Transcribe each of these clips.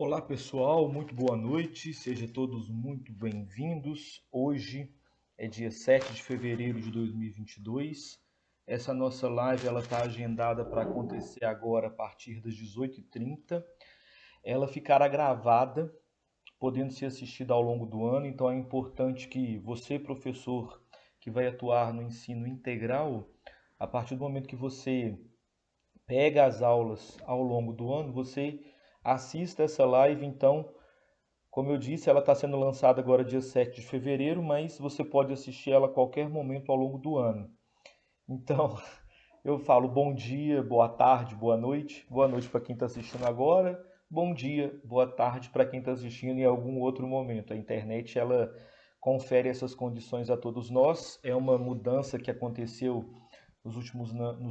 Olá pessoal, muito boa noite, sejam todos muito bem-vindos. Hoje é dia 7 de fevereiro de 2022. Essa nossa live está agendada para acontecer agora a partir das 18h30. Ela ficará gravada, podendo ser assistida ao longo do ano, então é importante que você, professor, que vai atuar no ensino integral, a partir do momento que você pega as aulas ao longo do ano, você assista essa live. Então, como eu disse, ela está sendo lançada agora dia 7 de fevereiro, mas você pode assistir ela a qualquer momento ao longo do ano. Então, eu falo bom dia, boa tarde, boa noite. Boa noite para quem está assistindo agora. Bom dia, boa tarde para quem está assistindo em algum outro momento. A internet, ela confere essas condições a todos nós. É uma mudança que aconteceu nos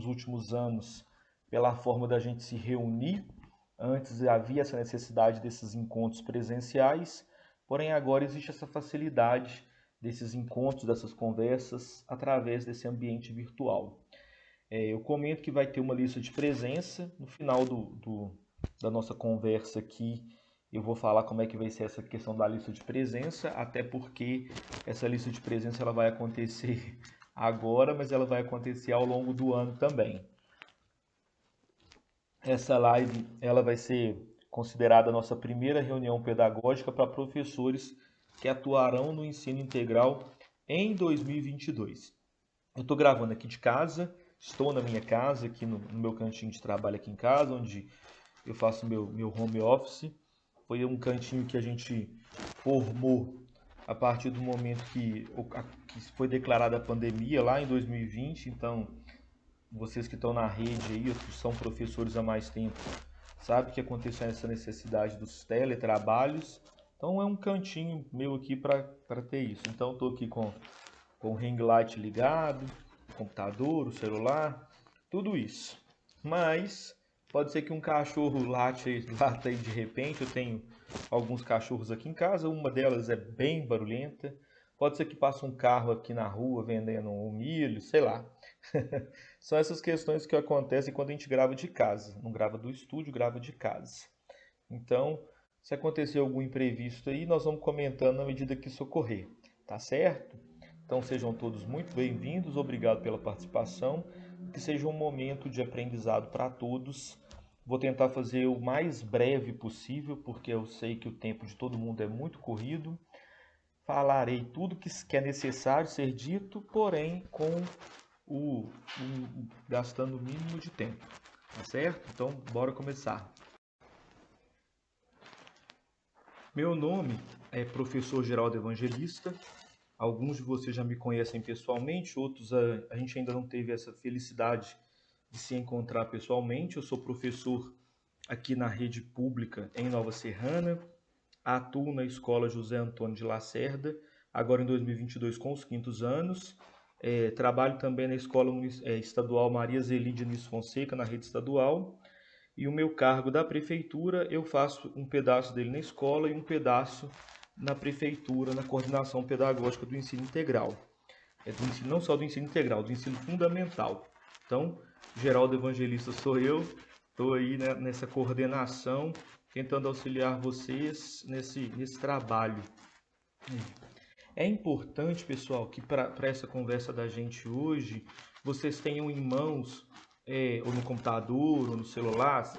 últimos anos pela forma da gente se reunir. Antes havia essa necessidade desses encontros presenciais, porém agora existe essa facilidade desses encontros, dessas conversas, através desse ambiente virtual. Eu comento que vai ter uma lista de presença. No final da nossa conversa aqui, eu vou falar como é que vai ser essa questão da lista de presença, até porque essa lista de presença ela vai acontecer agora, mas ela vai acontecer ao longo do ano também. Essa live ela vai ser considerada a nossa primeira reunião pedagógica para professores que atuarão no ensino integral em 2022. Eu estou gravando aqui de casa, estou na minha casa, aqui no meu cantinho de trabalho aqui em casa, onde eu faço meu home office. Foi um cantinho que a gente formou a partir do momento que foi declarada a pandemia lá em 2020. Então, vocês que estão na rede aí, que são professores há mais tempo, sabe que aconteceu essa necessidade dos teletrabalhos. Então é um cantinho meu aqui para ter isso. Então estou aqui com o ring light ligado, o computador, o celular, tudo isso. Mas pode ser que um cachorro lata aí de repente. Eu tenho alguns cachorros aqui em casa, uma delas é bem barulhenta. Pode ser que passe um carro aqui na rua vendendo um milho, sei lá. São essas questões que acontecem quando a gente grava de casa. Não grava do estúdio, grava de casa. Então, se acontecer algum imprevisto aí, nós vamos comentando na medida que isso ocorrer. Tá certo? Então sejam todos muito bem-vindos, obrigado pela participação. Que seja um momento de aprendizado para todos. Vou tentar fazer o mais breve possível, porque eu sei que o tempo de todo mundo é muito corrido. Falarei tudo que é necessário ser dito, porém gastando o mínimo de tempo, tá certo? Então, bora começar. Meu nome é Professor Geraldo Evangelista. Alguns de vocês já me conhecem pessoalmente, outros a gente ainda não teve essa felicidade de se encontrar pessoalmente. Eu sou professor aqui na rede pública em Nova Serrana, atuo na Escola José Antônio de Lacerda, agora em 2022 com os quintos anos. Trabalho também na Escola Estadual Maria Zeli Diniz Fonseca, na rede estadual. E o meu cargo da prefeitura, eu faço um pedaço dele na escola e um pedaço na prefeitura, na coordenação pedagógica do ensino integral. Do ensino, não só do ensino integral, do ensino fundamental. Então, Geraldo Evangelista sou eu, estou aí, né, nessa coordenação, tentando auxiliar vocês nesse trabalho. É importante, pessoal, que para essa conversa da gente hoje, vocês tenham em mãos, ou no computador, ou no celular,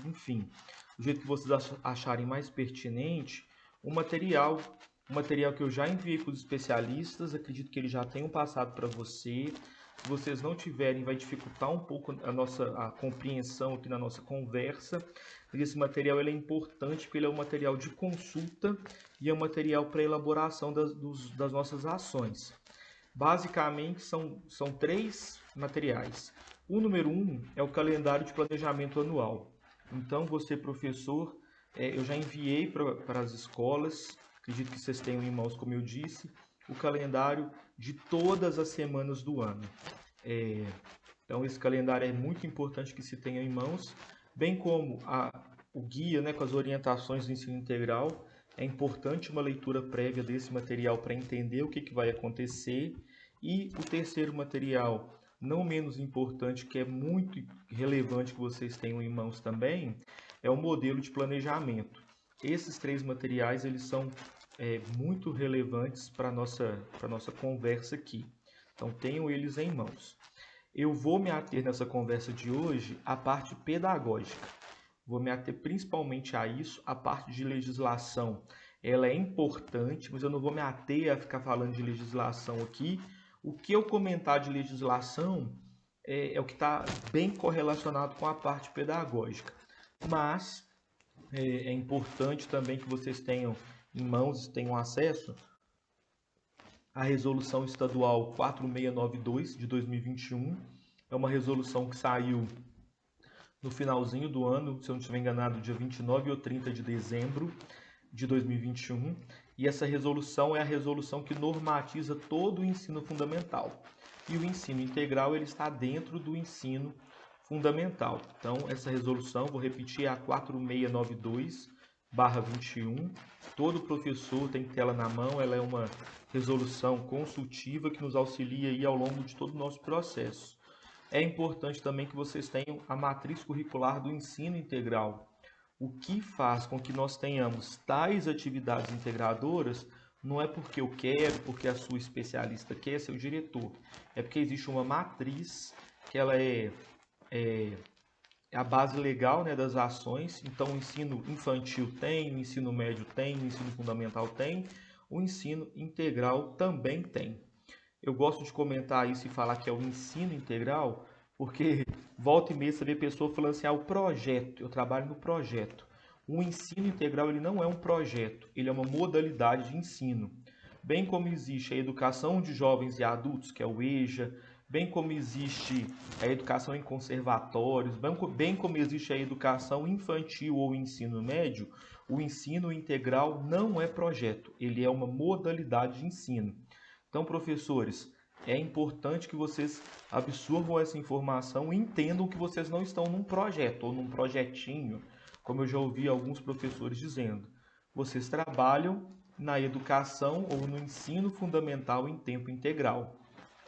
enfim, do jeito que vocês acharem mais pertinente, o material que eu já enviei para os especialistas. Acredito que eles já tenham passado para você. Se vocês não tiverem, vai dificultar um pouco a compreensão aqui na nossa conversa. Esse material ele é importante porque ele é um material de consulta e é um material para elaboração das nossas ações. Basicamente, são três materiais. O número 1 é o calendário de planejamento anual. Então, você, professor, eu já enviei para as escolas, acredito que vocês tenham em mãos, como eu disse, o calendário de todas as semanas do ano. Então, esse calendário é muito importante que se tenha em mãos, bem como o guia, né, com as orientações do ensino integral. É importante uma leitura prévia desse material para entender o que vai acontecer. E o terceiro material, não menos importante, que é muito relevante que vocês tenham em mãos também, é o modelo de planejamento. esses 3 materiais eles são muito relevantes para a nossa conversa aqui. Então, tenham eles em mãos. Eu vou me ater nessa conversa de hoje à parte pedagógica. Vou me ater principalmente a isso. A parte de legislação, ela é importante, mas eu não vou me ater a ficar falando de legislação aqui. O que eu comentar de legislação é o que está bem correlacionado com a parte pedagógica. Mas é importante também que vocês tenham em mãos, tenham acesso à Resolução Estadual 4692 de 2021. É uma resolução que saiu no finalzinho do ano, se eu não estiver enganado, dia 29 ou 30 de dezembro de 2021. E essa resolução é a resolução que normatiza todo o ensino fundamental. E o ensino integral ele está dentro do ensino fundamental. Então, essa resolução, vou repetir, é a 4692/21. Todo professor tem que ter ela na mão. Ela é uma resolução consultiva que nos auxilia aí ao longo de todo o nosso processo. É importante também que vocês tenham a matriz curricular do ensino integral. O que faz com que nós tenhamos tais atividades integradoras não é porque eu quero, porque a sua especialista quer, seu diretor. É porque existe uma matriz que ela é a base legal, né, das ações. Então, o ensino infantil tem, o ensino médio tem, o ensino fundamental tem, o ensino integral também tem. Eu gosto de comentar isso e falar que é o ensino integral, porque volta e meia você vê pessoa falando assim, o projeto, eu trabalho no projeto. O ensino integral ele não é um projeto, ele é uma modalidade de ensino. Bem como existe a educação de jovens e adultos, que é o EJA, bem como existe a educação em conservatórios, bem como existe a educação infantil ou ensino médio, o ensino integral não é projeto, ele é uma modalidade de ensino. Então, professores, é importante que vocês absorvam essa informação e entendam que vocês não estão num projeto ou num projetinho, como eu já ouvi alguns professores dizendo. Vocês trabalham na educação ou no ensino fundamental em tempo integral.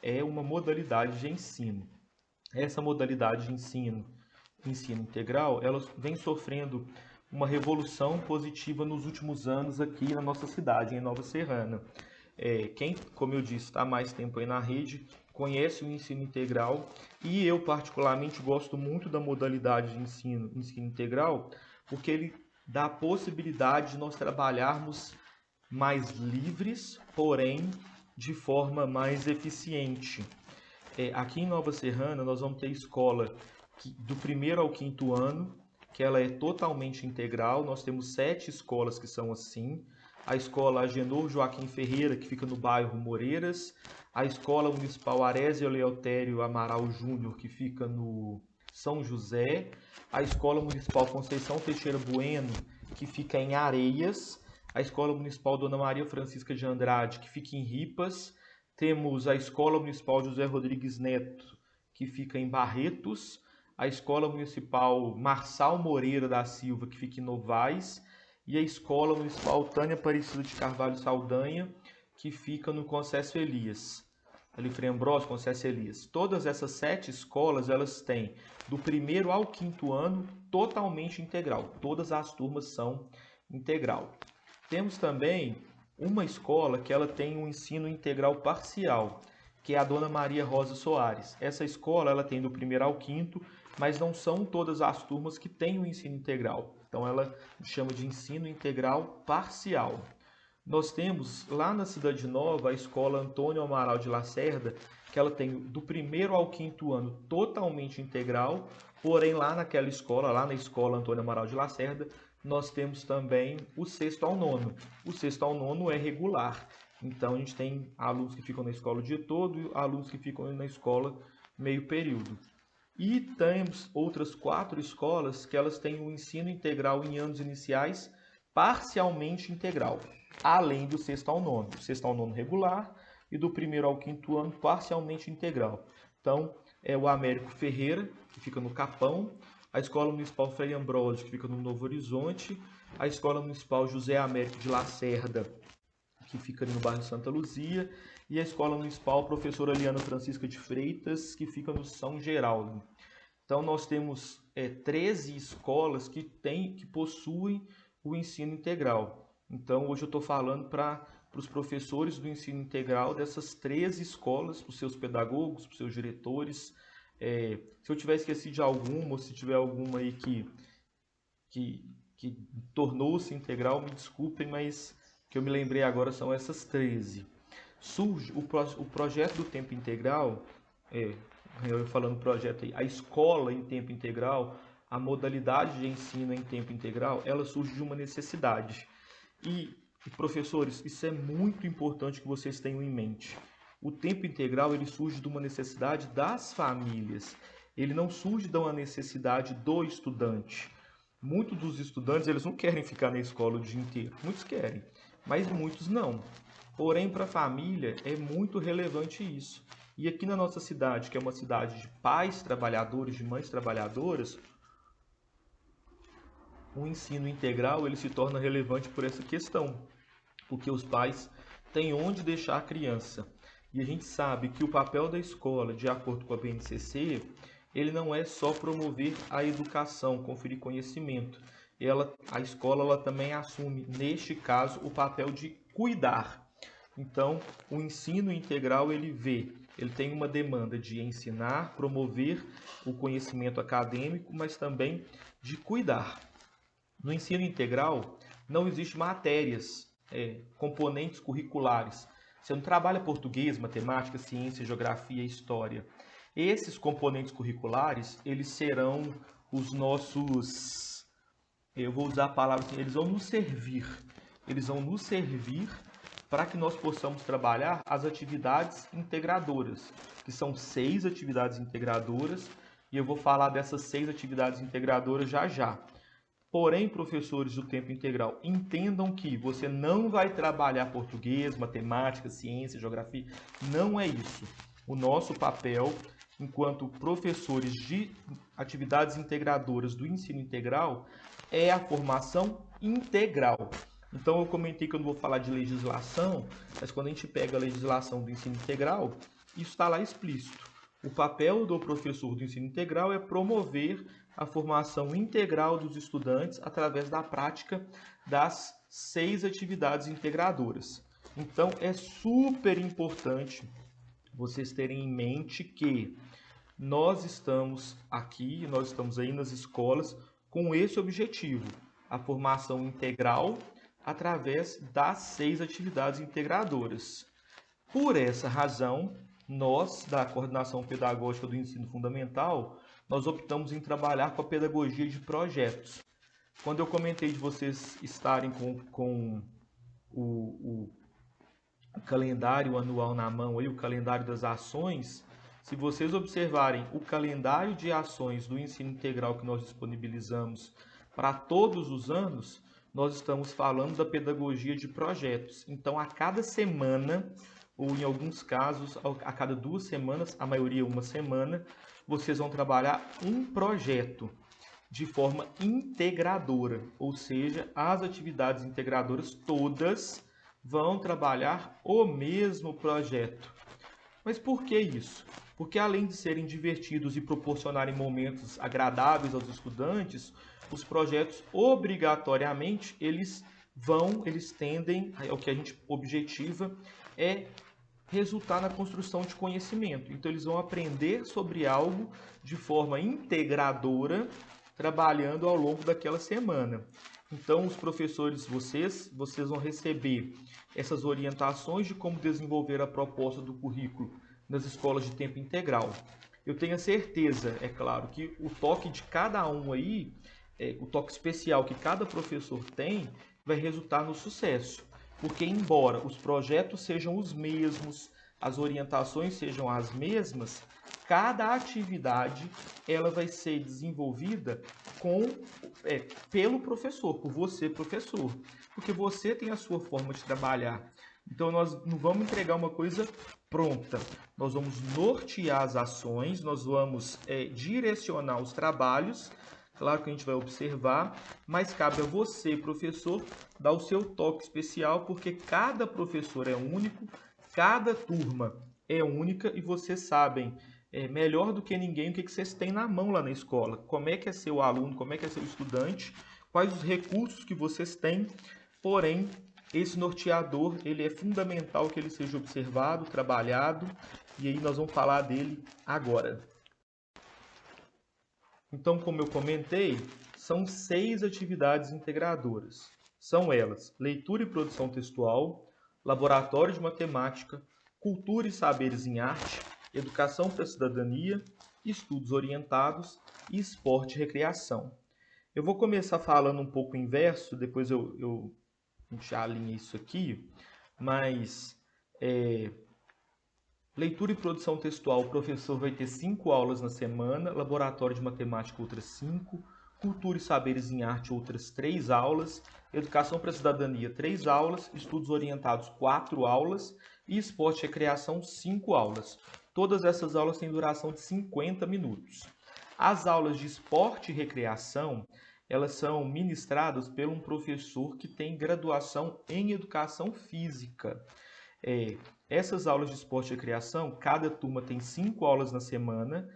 É uma modalidade de ensino. Essa modalidade de ensino integral, ela vem sofrendo uma revolução positiva nos últimos anos aqui na nossa cidade, em Nova Serrana. Quem, como eu disse, está há mais tempo aí na rede, conhece o ensino integral e eu particularmente gosto muito da modalidade de ensino integral, porque ele dá a possibilidade de nós trabalharmos mais livres, porém de forma mais eficiente. Aqui em Nova Serrana nós vamos ter escola do 1º ao 5º ano, que ela é totalmente integral. Nós temos 7 escolas que são assim. A escola Agenor Joaquim Ferreira, que fica no bairro Moreiras, a escola municipal Arésia Leotério Amaral Júnior, que fica no São José, a escola municipal Conceição Teixeira Bueno, que fica em Areias, a escola municipal Dona Maria Francisca de Andrade, que fica em Ripas, temos a escola municipal José Rodrigues Neto, que fica em Barretos, a escola municipal Marçal Moreira da Silva, que fica em Novais, e a Escola Municipal Tânia Aparecida de Carvalho Saldanha, que fica no Conceição Elias. Ali Frei Ambrosio, Conceição Elias. Todas essas 7 escolas, elas têm do 1º ao 5º ano totalmente integral. Todas as turmas são integral. Temos também uma escola que ela tem um ensino integral parcial, que é a Dona Maria Rosa Soares. Essa escola ela tem do 1º ao 5º, mas não são todas as turmas que têm o ensino integral. Então, ela chama de ensino integral parcial. Nós temos lá na Cidade Nova a escola Antônio Amaral de Lacerda, que ela tem do 1º ao 5º ano totalmente integral, porém lá naquela escola, lá na escola Antônio Amaral de Lacerda, nós temos também o 6º ao 9º. O 6º ao 9º é regular, então a gente tem alunos que ficam na escola o dia todo e alunos que ficam na escola meio período. E temos outras 4 escolas que elas têm o ensino integral em anos iniciais parcialmente integral, além do 6º ao 9º. O 6º ao 9º regular e do 1º ao 5º ano parcialmente integral. Então, é o Américo Ferreira, que fica no Capão, a Escola Municipal Frei Ambrosio, que fica no Novo Horizonte, a Escola Municipal José Américo de Lacerda, que fica ali no bairro Santa Luzia, e a Escola Municipal Professora Eliana Francisca de Freitas, que fica no São Geraldo. Então, nós temos 13 escolas que possuem o ensino integral. Então, hoje eu estou falando para os professores do ensino integral dessas 13 escolas, para os seus pedagogos, para os seus diretores. Se eu tiver esquecido de alguma, ou se tiver alguma aí que tornou-se integral, me desculpem, mas que eu me lembrei agora são essas 13. Surge o projeto do tempo integral, eu falando projeto aí, a escola em tempo integral, a modalidade de ensino em tempo integral, ela surge de uma necessidade. E, professores, isso é muito importante que vocês tenham em mente. O tempo integral ele surge de uma necessidade das famílias. Ele não surge de uma necessidade do estudante. Muitos dos estudantes eles não querem ficar na escola o dia inteiro. Muitos querem, mas muitos não. Porém, para a família é muito relevante isso. E aqui na nossa cidade, que é uma cidade de pais trabalhadores, de mães trabalhadoras, o ensino integral ele se torna relevante por essa questão, porque os pais têm onde deixar a criança. E a gente sabe que o papel da escola, de acordo com a BNCC, ele não é só promover a educação, conferir conhecimento. A escola ela também assume, neste caso, o papel de cuidar. Então, o ensino integral ele tem uma demanda de ensinar, promover o conhecimento acadêmico, mas também de cuidar. No ensino integral, não existe matérias, componentes curriculares. Você não trabalha português, matemática, ciência, geografia e história. Esses componentes curriculares, eles serão os nossos, eu vou usar a palavra assim, eles vão nos servir. Eles vão nos servir para que nós possamos trabalhar as atividades integradoras, que são 6 atividades integradoras, e eu vou falar dessas 6 atividades integradoras já já. Porém, professores do tempo integral, entendam que você não vai trabalhar português, matemática, ciência, geografia. Não é isso. O nosso papel, enquanto professores de atividades integradoras do ensino integral, é a formação integral. Então, eu comentei que eu não vou falar de legislação, mas quando a gente pega a legislação do ensino integral, isso está lá explícito. O papel do professor do ensino integral é promover a formação integral dos estudantes através da prática das 6 atividades integradoras. Então, é super importante vocês terem em mente que nós estamos aqui, nós estamos aí nas escolas com esse objetivo, a formação integral através das 6 atividades integradoras. Por essa razão, nós, da Coordenação Pedagógica do Ensino Fundamental, nós optamos em trabalhar com a pedagogia de projetos. Quando eu comentei de vocês estarem com o calendário anual na mão, aí, o calendário das ações, se vocês observarem o calendário de ações do ensino integral que nós disponibilizamos para todos os anos, nós estamos falando da pedagogia de projetos. Então, a cada semana, ou em alguns casos, a cada 2 semanas, a maioria uma semana, vocês vão trabalhar um projeto de forma integradora, ou seja, as atividades integradoras todas vão trabalhar o mesmo projeto. Mas por que isso? Porque além de serem divertidos e proporcionarem momentos agradáveis aos estudantes, os projetos obrigatoriamente eles tendem, o que a gente objetiva é resultar na construção de conhecimento. Então eles vão aprender sobre algo de forma integradora, trabalhando ao longo daquela semana. Então os professores, vocês vão receber essas orientações de como desenvolver a proposta do currículo nas escolas de tempo integral. Eu tenho a certeza, é claro, que o toque de cada um aí, o toque especial que cada professor tem, vai resultar no sucesso. Porque embora os projetos sejam os mesmos, as orientações sejam as mesmas, cada atividade ela vai ser desenvolvida pelo professor, por você, professor. Porque você tem a sua forma de trabalhar. Então, nós não vamos entregar uma coisa pronta. Nós vamos nortear as ações, nós vamos direcionar os trabalhos. Claro que a gente vai observar, mas cabe a você, professor, dar o seu toque especial, porque cada professor é único, cada turma é única e vocês sabem melhor do que ninguém o que vocês têm na mão lá na escola. Como é que é ser o aluno, como é que é ser o estudante, quais os recursos que vocês têm, porém, esse norteador, ele é fundamental que ele seja observado, trabalhado, e aí nós vamos falar dele agora. Então, como eu comentei, são 6 atividades integradoras. São elas: leitura e produção textual, laboratório de matemática, cultura e saberes em arte, educação para a cidadania, estudos orientados e esporte e recreação. Eu vou começar falando um pouco inverso, depois a gente já alinha isso aqui, mas leitura e produção textual, o professor vai ter 5 aulas na semana, laboratório de matemática outras 5, cultura e saberes em arte outras 3 aulas, educação para a cidadania 3 aulas, estudos orientados 4 aulas e esporte e recreação 5 aulas. Todas essas aulas têm duração de 50 minutos. As aulas de esporte e recreação, elas são ministradas por um professor que tem graduação em educação física. Essas aulas de esporte e recreação, cada turma tem 5 aulas na semana,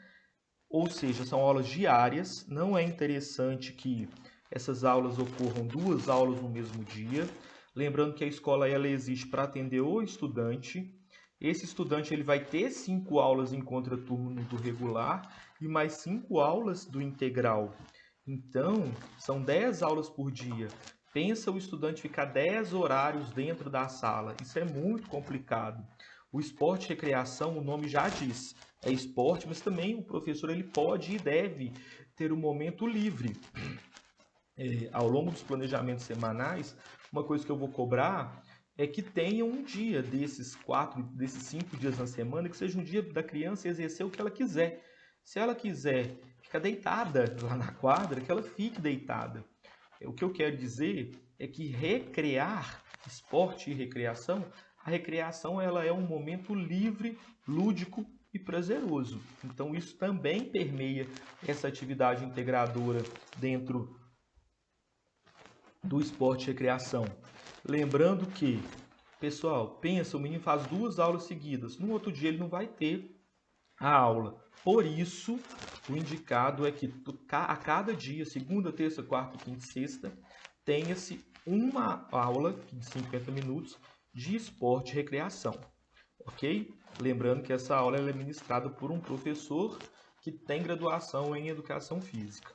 ou seja, são aulas diárias. Não é interessante que essas aulas ocorram 2 aulas no mesmo dia. Lembrando que a escola ela existe para atender o estudante. Esse estudante ele vai ter 5 aulas em contraturno do regular e mais 5 aulas do integral. Então, são 10 aulas por dia. Pensa o estudante ficar 10 horários dentro da sala. Isso é muito complicado. O esporte e recreação, o nome já diz, é esporte, mas também o professor ele pode e deve ter um momento livre. Ao longo dos planejamentos semanais, uma coisa que eu vou cobrar é que tenha um dia desses 5 dias na semana, que seja um dia da criança exercer o que ela quiser. Se ela quiser ficar deitada lá na quadra, que ela fique deitada. O que eu quero dizer é que recrear, esporte e recreação, a recreação ela é um momento livre, lúdico e prazeroso. Então isso também permeia essa atividade integradora dentro do esporte e recreação. Lembrando que, pessoal, pensa, o menino faz 2 aulas seguidas, no outro dia ele não vai ter a aula. Por isso, o indicado é que a cada dia, segunda, terça, quarta, quinta e sexta, tenha-se uma aula de 50 minutos de esporte e recreação, ok? Lembrando que essa aula é ministrada por um professor que tem graduação em educação física.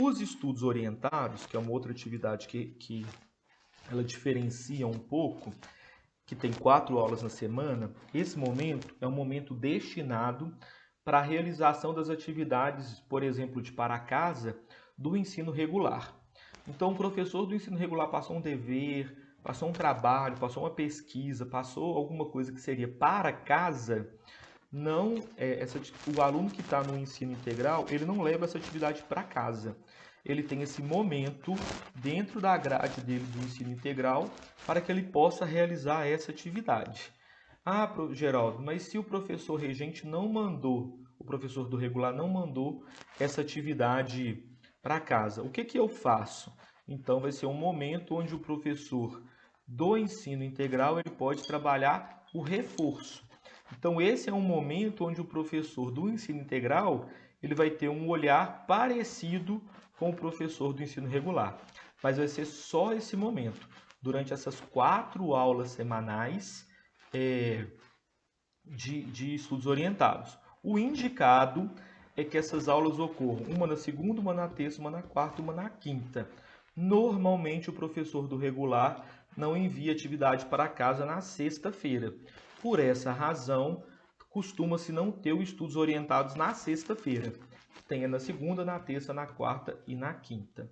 Os estudos orientados, que é uma outra atividade que ela diferencia um pouco, que tem 4 aulas na semana, esse momento é um momento destinado para a realização das atividades, por exemplo, de para casa, do ensino regular. Então, o professor do ensino regular passou um dever, passou um trabalho, passou uma pesquisa, passou alguma coisa que seria para casa, não o aluno que está no ensino integral, ele não leva essa atividade para casa. Ele tem esse momento dentro da grade dele do ensino integral para que ele possa realizar essa atividade. Ah, Geraldo, mas se o professor regente não mandou, o professor do regular não mandou essa atividade para casa, o que que eu faço? Então vai ser um momento onde o professor do ensino integral ele pode trabalhar o reforço. Então esse é um momento onde o professor do ensino integral ele vai ter um olhar parecido com o professor do ensino regular, mas vai ser só esse momento, durante essas 4 aulas semanais de estudos orientados. O indicado é que essas aulas ocorram uma na segunda, uma na terça, uma na quarta, uma na quinta. Normalmente o professor do regular não envia atividade para casa na sexta-feira. Por essa razão, costuma-se não ter os estudos orientados na sexta-feira. Tenha na segunda, na terça, na quarta e na quinta.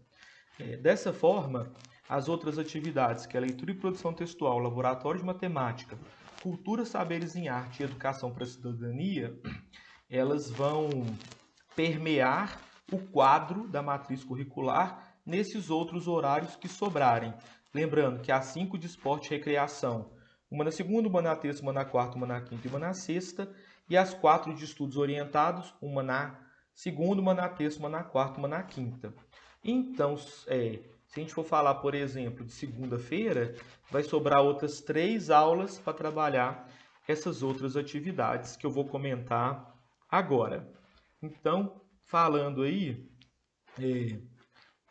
Dessa forma, as outras atividades, que é leitura e produção textual, laboratório de matemática, cultura, saberes em arte e educação para a cidadania, elas vão permear o quadro da matriz curricular nesses outros horários que sobrarem. Lembrando que há 5 de esporte e recreação, uma na segunda, uma na terça, uma na quarta, uma na quinta e uma na sexta, e as 4 de estudos orientados, uma na segunda, uma na terça, uma na quarta, uma na quinta. Então, se a gente for falar, por exemplo, de segunda-feira, vai sobrar outras 3 aulas para trabalhar essas outras atividades que eu vou comentar agora. Então, falando aí,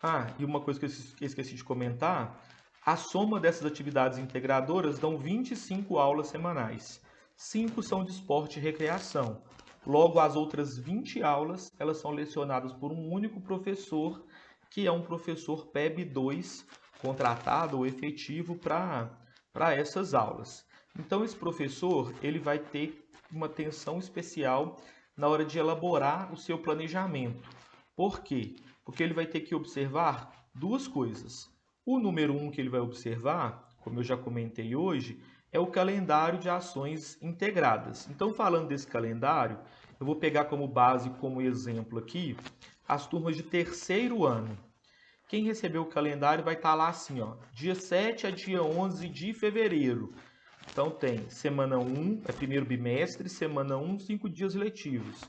Ah, e uma coisa que eu esqueci de comentar, a soma dessas atividades integradoras dão 25 aulas semanais. 5 são de esporte e recreação. Logo, as outras 20 aulas, elas são lecionadas por um único professor, que é um professor PEB 2, contratado ou efetivo para essas aulas. Então, esse professor, ele vai ter uma atenção especial na hora de elaborar o seu planejamento. Por quê? Porque ele vai ter que observar duas coisas. O número 1 que ele vai observar, como eu já comentei hoje, é o calendário de ações integradas. Então, falando desse calendário, eu vou pegar como base, como exemplo aqui, as turmas de terceiro ano. Quem recebeu o calendário vai estar lá assim, ó, dia 7 a dia 11 de fevereiro. Então tem semana 1, é primeiro bimestre, semana 1, 5 dias letivos.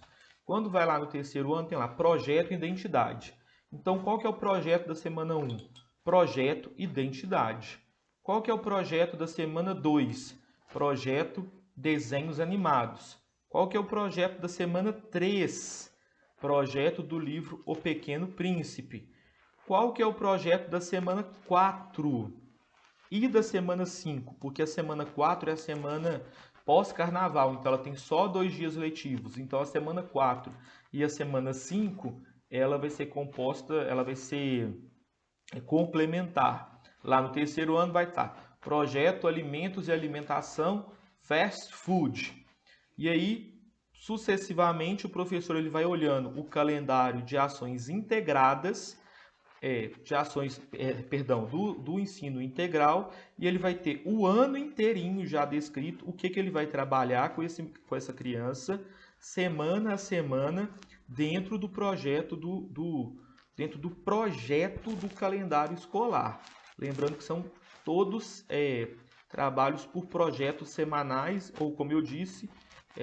Quando vai lá no terceiro ano, tem lá projeto e identidade. Então, qual que é o projeto da semana 1? Projeto identidade. Qual que é o projeto da semana 2? Projeto desenhos animados. Qual que é o projeto da semana 3? Projeto do livro O Pequeno Príncipe. Qual que é o projeto da semana 4? E da semana 5? Porque a semana 4 é a semana pós-carnaval, então ela tem só 2 dias letivos. Então a semana 4 e a semana 5, ela vai ser composta, ela vai ser complementar. Lá no terceiro ano vai estar projeto alimentos e alimentação fast food. E aí, sucessivamente, o professor ele vai olhando o calendário de ações integradas, do ensino integral, e ele vai ter o ano inteirinho já descrito o que ele vai trabalhar com essa criança, semana a semana, dentro do projeto dentro do projeto do calendário escolar. Lembrando que são todos trabalhos por projetos semanais, ou como eu disse,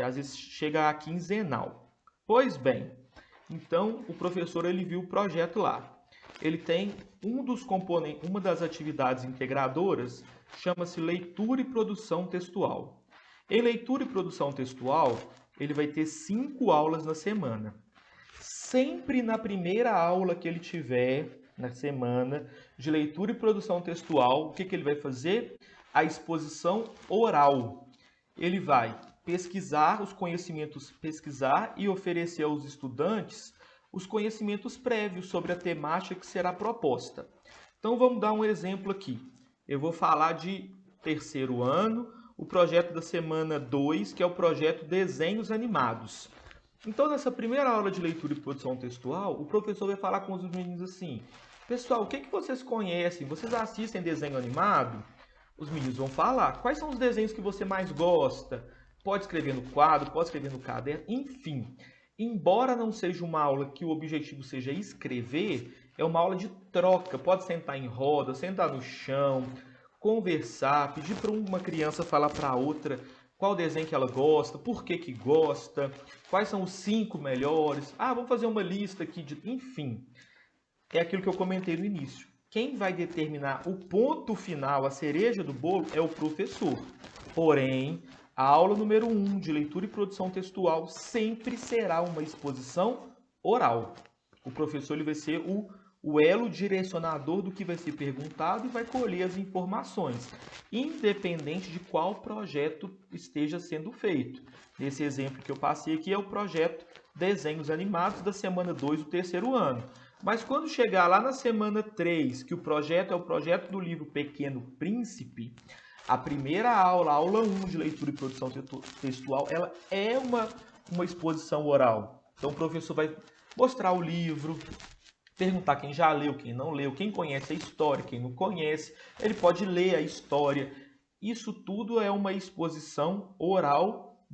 às vezes chega a quinzenal. Pois bem, então o professor ele viu o projeto lá. Ele tem uma das atividades integradoras, chama-se leitura e produção textual. Em leitura e produção textual, ele vai ter 5 aulas na semana. Sempre na primeira aula que ele tiver na semana de leitura e produção textual, o que ele vai fazer? A exposição oral. Ele vai pesquisar os conhecimentos, pesquisar e oferecer aos estudantes os conhecimentos prévios sobre a temática que será proposta. Então vamos dar um exemplo aqui. Eu vou falar de terceiro ano, o projeto da semana 2, que é o projeto Desenhos Animados. Então, nessa primeira aula de leitura e produção textual, o professor vai falar com os meninos assim: pessoal, o que vocês conhecem? Vocês assistem desenho animado? Os meninos vão falar. Quais são os desenhos que você mais gosta? Pode escrever no quadro, pode escrever no caderno, enfim. Embora não seja uma aula que o objetivo seja escrever, é uma aula de troca. Pode sentar em roda, sentar no chão, conversar, pedir para uma criança falar para a outra qual desenho que ela gosta, por que gosta, quais são os 5 melhores. Ah, vamos fazer uma lista aqui de... Enfim, é aquilo que eu comentei no início. Quem vai determinar o ponto final, a cereja do bolo, é o professor. Porém, a aula número 1 de leitura e produção textual sempre será uma exposição oral. O professor ele vai ser o elo direcionador do que vai ser perguntado e vai colher as informações, independente de qual projeto esteja sendo feito. Nesse exemplo que eu passei aqui é o projeto Desenhos Animados da semana 2 do terceiro ano. Mas quando chegar lá na semana 3, que o projeto é o projeto do livro Pequeno Príncipe, a primeira aula, a aula 1 de leitura e produção textual, ela é uma exposição oral. Então o professor vai mostrar o livro, perguntar quem já leu, quem não leu, quem conhece a história, quem não conhece. Ele pode ler a história. Isso tudo é uma exposição oral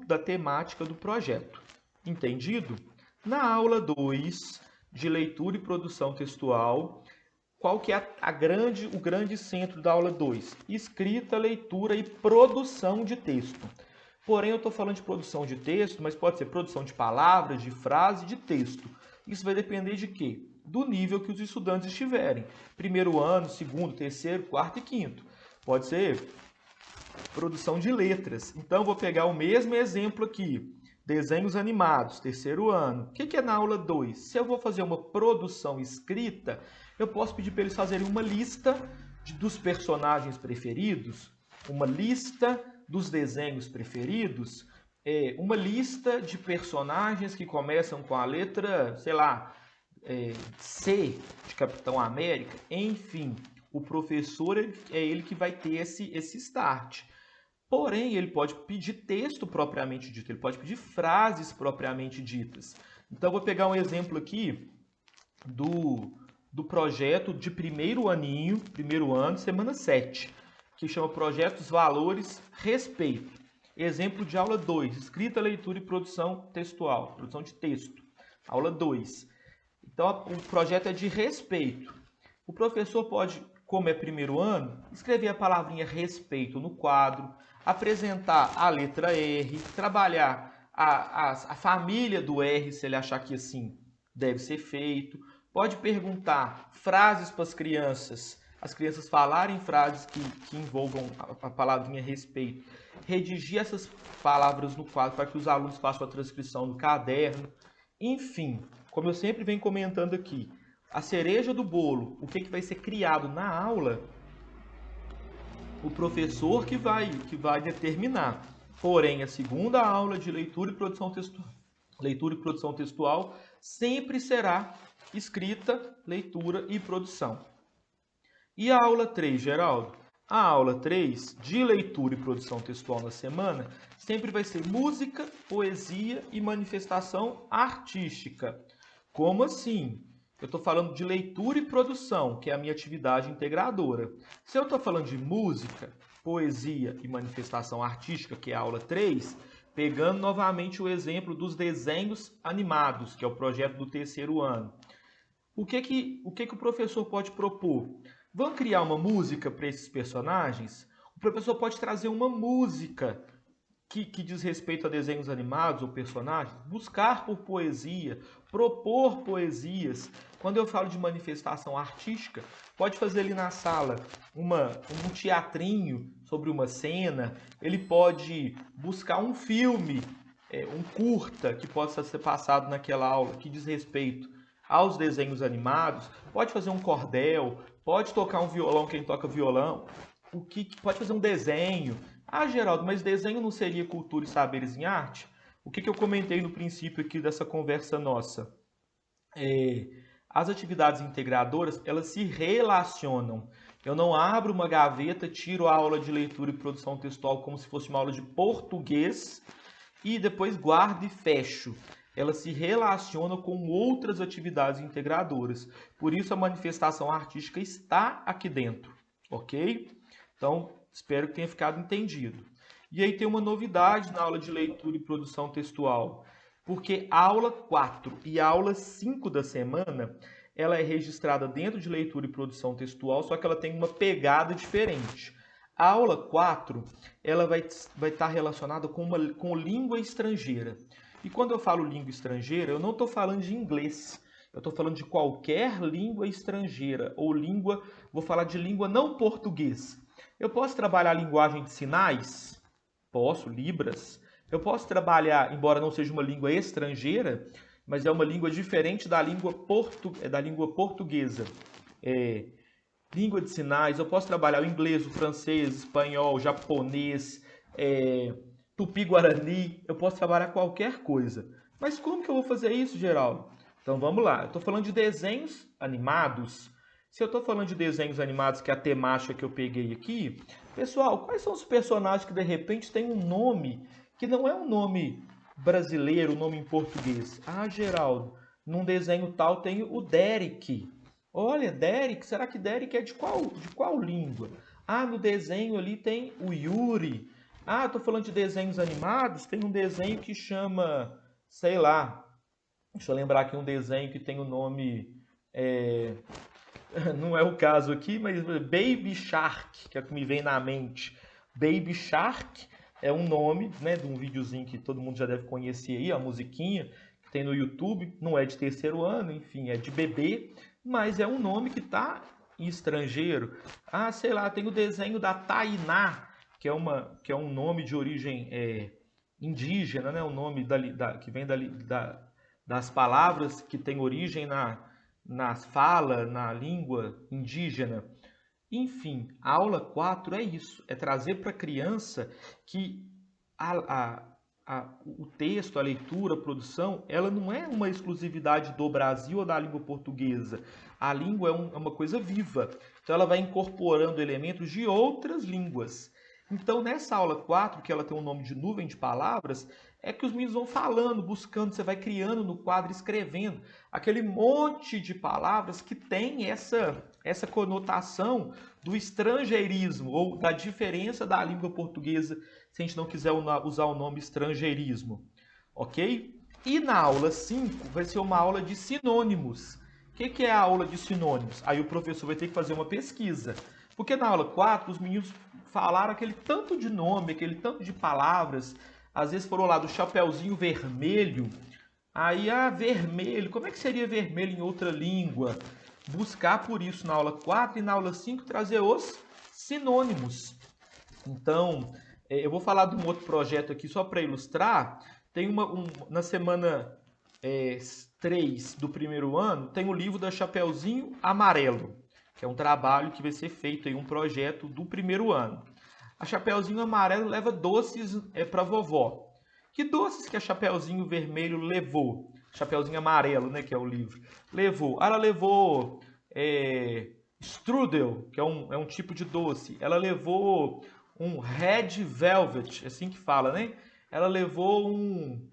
da temática do projeto. Entendido? Na aula 2 de leitura e produção textual, qual que é o grande centro da aula 2? Escrita, leitura e produção de texto. Porém, eu estou falando de produção de texto, mas pode ser produção de palavras, de frase, de texto. Isso vai depender de quê? Do nível que os estudantes estiverem. Primeiro ano, segundo, terceiro, quarto e quinto. Pode ser produção de letras. Então, eu vou pegar o mesmo exemplo aqui. Desenhos animados, terceiro ano. O que é na aula 2? Se eu vou fazer uma produção escrita, eu posso pedir para eles fazerem uma lista dos personagens preferidos, uma lista dos desenhos preferidos, uma lista de personagens que começam com a letra, sei lá, C de Capitão América, enfim, o professor é ele que vai ter esse start. Porém, ele pode pedir texto propriamente dito, ele pode pedir frases propriamente ditas. Então, eu vou pegar um exemplo aqui do projeto de primeiro ano, semana 7, que chama Projetos, Valores, Respeito. Exemplo de aula 2, escrita, leitura e produção textual, produção de texto. Aula 2. Então, o projeto é de respeito. O professor pode, como é primeiro ano, escrever a palavrinha respeito no quadro, apresentar a letra R, trabalhar a família do R, se ele achar que assim deve ser feito. Pode perguntar frases para as crianças falarem frases que envolvam a palavrinha respeito. Redigir essas palavras no quadro para que os alunos façam a transcrição no caderno. Enfim, como eu sempre venho comentando aqui, a cereja do bolo, o que vai ser criado na aula, o professor que vai determinar. Porém, a segunda aula de leitura e produção textual sempre será escrita, leitura e produção. E a aula 3, Geraldo? A aula 3 de leitura e produção textual na semana sempre vai ser música, poesia e manifestação artística. Como assim? Eu estou falando de leitura e produção, que é a minha atividade integradora. Se eu estou falando de música, poesia e manifestação artística, que é a aula 3, pegando novamente o exemplo dos desenhos animados, que é o projeto do terceiro ano. O que o professor pode propor? Vamos criar uma música para esses personagens? O professor pode trazer uma música que diz respeito a desenhos animados ou personagens, buscar por poesia, propor poesias. Quando eu falo de manifestação artística, pode fazer ali na sala um teatrinho sobre uma cena, ele pode buscar um filme, um curta que possa ser passado naquela aula, que diz respeito aos desenhos animados, pode fazer um cordel, pode tocar um violão, quem toca violão, pode fazer um desenho. Ah, Geraldo, mas desenho não seria cultura e saberes em arte? O que eu comentei no princípio aqui dessa conversa nossa? As atividades integradoras, elas se relacionam. Eu não abro uma gaveta, tiro a aula de leitura e produção textual como se fosse uma aula de português e depois guardo e fecho. Elas se relacionam com outras atividades integradoras. Por isso a manifestação artística está aqui dentro, ok? Então, espero que tenha ficado entendido. E aí tem uma novidade na aula de leitura e produção textual, porque a aula 4 e a aula 5 da semana, ela é registrada dentro de leitura e produção textual, só que ela tem uma pegada diferente. A aula 4, ela vai estar relacionada com língua estrangeira. E quando eu falo língua estrangeira, eu não estou falando de inglês. Eu estou falando de qualquer língua estrangeira, ou vou falar de língua não português. Eu posso trabalhar a linguagem de sinais? Posso, Libras. Eu posso trabalhar, embora não seja uma língua estrangeira, mas é uma língua diferente da língua portuguesa. Língua de sinais, eu posso trabalhar o inglês, o francês, o espanhol, o japonês, tupi-guarani, eu posso trabalhar qualquer coisa. Mas como que eu vou fazer isso, Geraldo? Então vamos lá, eu estou falando de desenhos animados. Se eu estou falando de desenhos animados, que é a temática que eu peguei aqui, pessoal, quais são os personagens que de repente têm um nome que não é um nome brasileiro, um nome em português? Ah, Geraldo, num desenho tal tem o Derek. Olha, Derek, será que Derek é de qual língua? Ah, no desenho ali tem o Yuri. Ah, estou falando de desenhos animados, tem um desenho que chama, sei lá, deixa eu lembrar aqui um desenho que tem o nome... não é o caso aqui, mas Baby Shark, que é o que me vem na mente. Baby Shark é um nome, né, de um videozinho que todo mundo já deve conhecer aí, a musiquinha que tem no YouTube, não é de terceiro ano, enfim, é de bebê, mas é um nome que está em estrangeiro. Ah, sei lá, tem o desenho da Tainá, que é um nome de origem indígena, né, um nome que vem das palavras que tem origem na fala, na língua indígena. Enfim, a aula 4 é isso, é trazer para a criança que o texto, a leitura, a produção, ela não é uma exclusividade do Brasil ou da língua portuguesa. A língua é uma coisa viva, então ela vai incorporando elementos de outras línguas. Então, nessa aula 4, que ela tem o nome de nuvem de palavras, é que os meninos vão falando, buscando, você vai criando no quadro, escrevendo aquele monte de palavras que tem essa conotação do estrangeirismo ou da diferença da língua portuguesa, se a gente não quiser usar o nome estrangeirismo, ok? E na aula 5 vai ser uma aula de sinônimos. O que é a aula de sinônimos? Aí o professor vai ter que fazer uma pesquisa. Porque na aula 4 os meninos falaram aquele tanto de nome, aquele tanto de palavras, às vezes foram lá do chapeuzinho vermelho. Aí, vermelho, como é que seria vermelho em outra língua? Buscar por isso na aula 4 e na aula 5 trazer os sinônimos. Então, eu vou falar de um outro projeto aqui só para ilustrar. Tem na semana 3 do primeiro ano, tem o livro da Chapeuzinho Amarelo, que é um trabalho que vai ser feito em um projeto do primeiro ano. A Chapeuzinho Amarelo leva doces para vovó. Que doces que a Chapeuzinho Vermelho levou? Chapeuzinho Amarelo, né, que é o livro. Levou. Ela levou strudel, que é um tipo de doce. Ela levou um red velvet, assim que fala, né? Ela levou um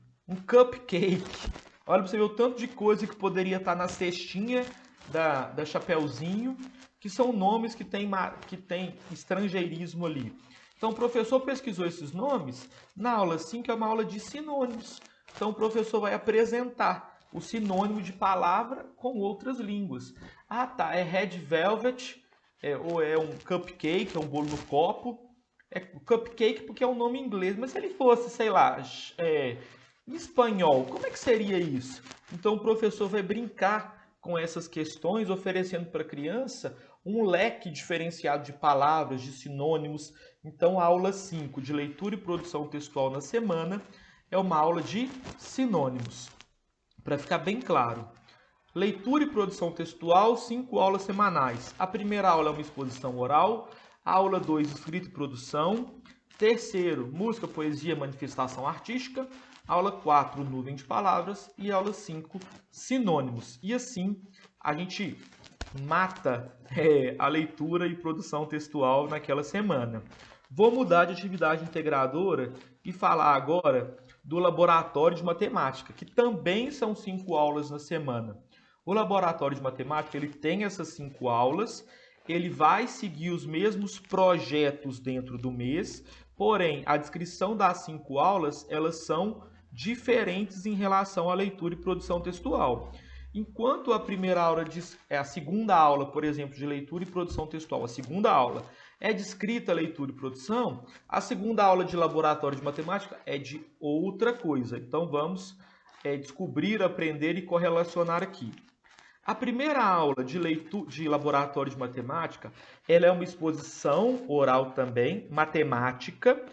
cupcake. Olha para você ver o tanto de coisa que poderia estar na cestinha da Chapeuzinho, que são nomes que tem estrangeirismo ali. Então, o professor pesquisou esses nomes na aula 5, é uma aula de sinônimos. Então, o professor vai apresentar o sinônimo de palavra com outras línguas. Ah, tá, é red velvet, ou é um cupcake, é um bolo no copo. É cupcake porque é um nome em inglês, mas se ele fosse, sei lá, em espanhol, como é que seria isso? Então, o professor vai brincar com essas questões, oferecendo para a criança um leque diferenciado de palavras, de sinônimos. Então, a aula 5 de leitura e produção textual na semana é uma aula de sinônimos. Para ficar bem claro, leitura e produção textual, 5 aulas semanais. A primeira aula é uma exposição oral, a aula 2, escrita e produção. Terceiro, música, poesia, manifestação artística. Aula 4, nuvem de palavras. E aula 5, sinônimos. E assim, a gente mata a leitura e produção textual naquela semana. Vou mudar de atividade integradora e falar agora do laboratório de matemática, que também são 5 aulas na semana. O laboratório de matemática ele tem essas 5 aulas, ele vai seguir os mesmos projetos dentro do mês, porém a descrição das 5 aulas elas são diferentes em relação à leitura e produção textual. Enquanto a primeira aula a segunda aula, por exemplo, de leitura e produção textual, a segunda aula é de escrita, leitura e produção, a segunda aula de laboratório de matemática é de outra coisa. Então vamos descobrir, aprender e correlacionar aqui. A primeira aula de laboratório de matemática, ela é uma exposição oral também, matemática.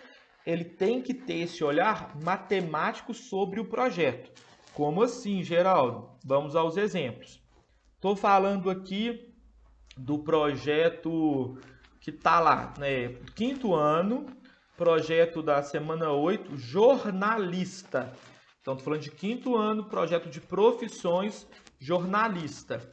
Ele tem que ter esse olhar matemático sobre o projeto. Como assim, Geraldo? Vamos aos exemplos. Estou falando aqui do projeto que está lá, né? Quinto ano, projeto da semana 8, jornalista. Então, estou falando de quinto ano, projeto de profissões, jornalista.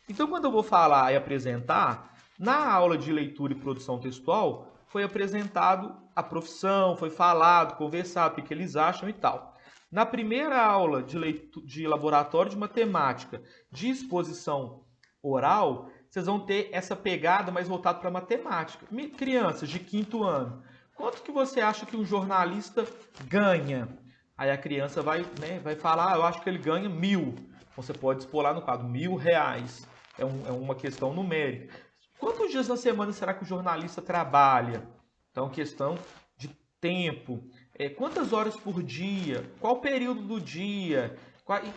Então, quando eu vou falar e apresentar, na aula de leitura e produção textual, foi apresentado a profissão, foi falado, conversado, o que eles acham e tal. Na primeira aula de laboratório de matemática, de exposição oral, vocês vão ter essa pegada mais voltada para matemática. Crianças de quinto ano, quanto que você acha que um jornalista ganha? Aí a criança vai falar, eu acho que ele ganha 1.000. Você pode expor lá no quadro, R$ 1.000. É uma questão numérica. Quantos dias na semana será que o jornalista trabalha? Então, questão de tempo. Quantas horas por dia? Qual período do dia?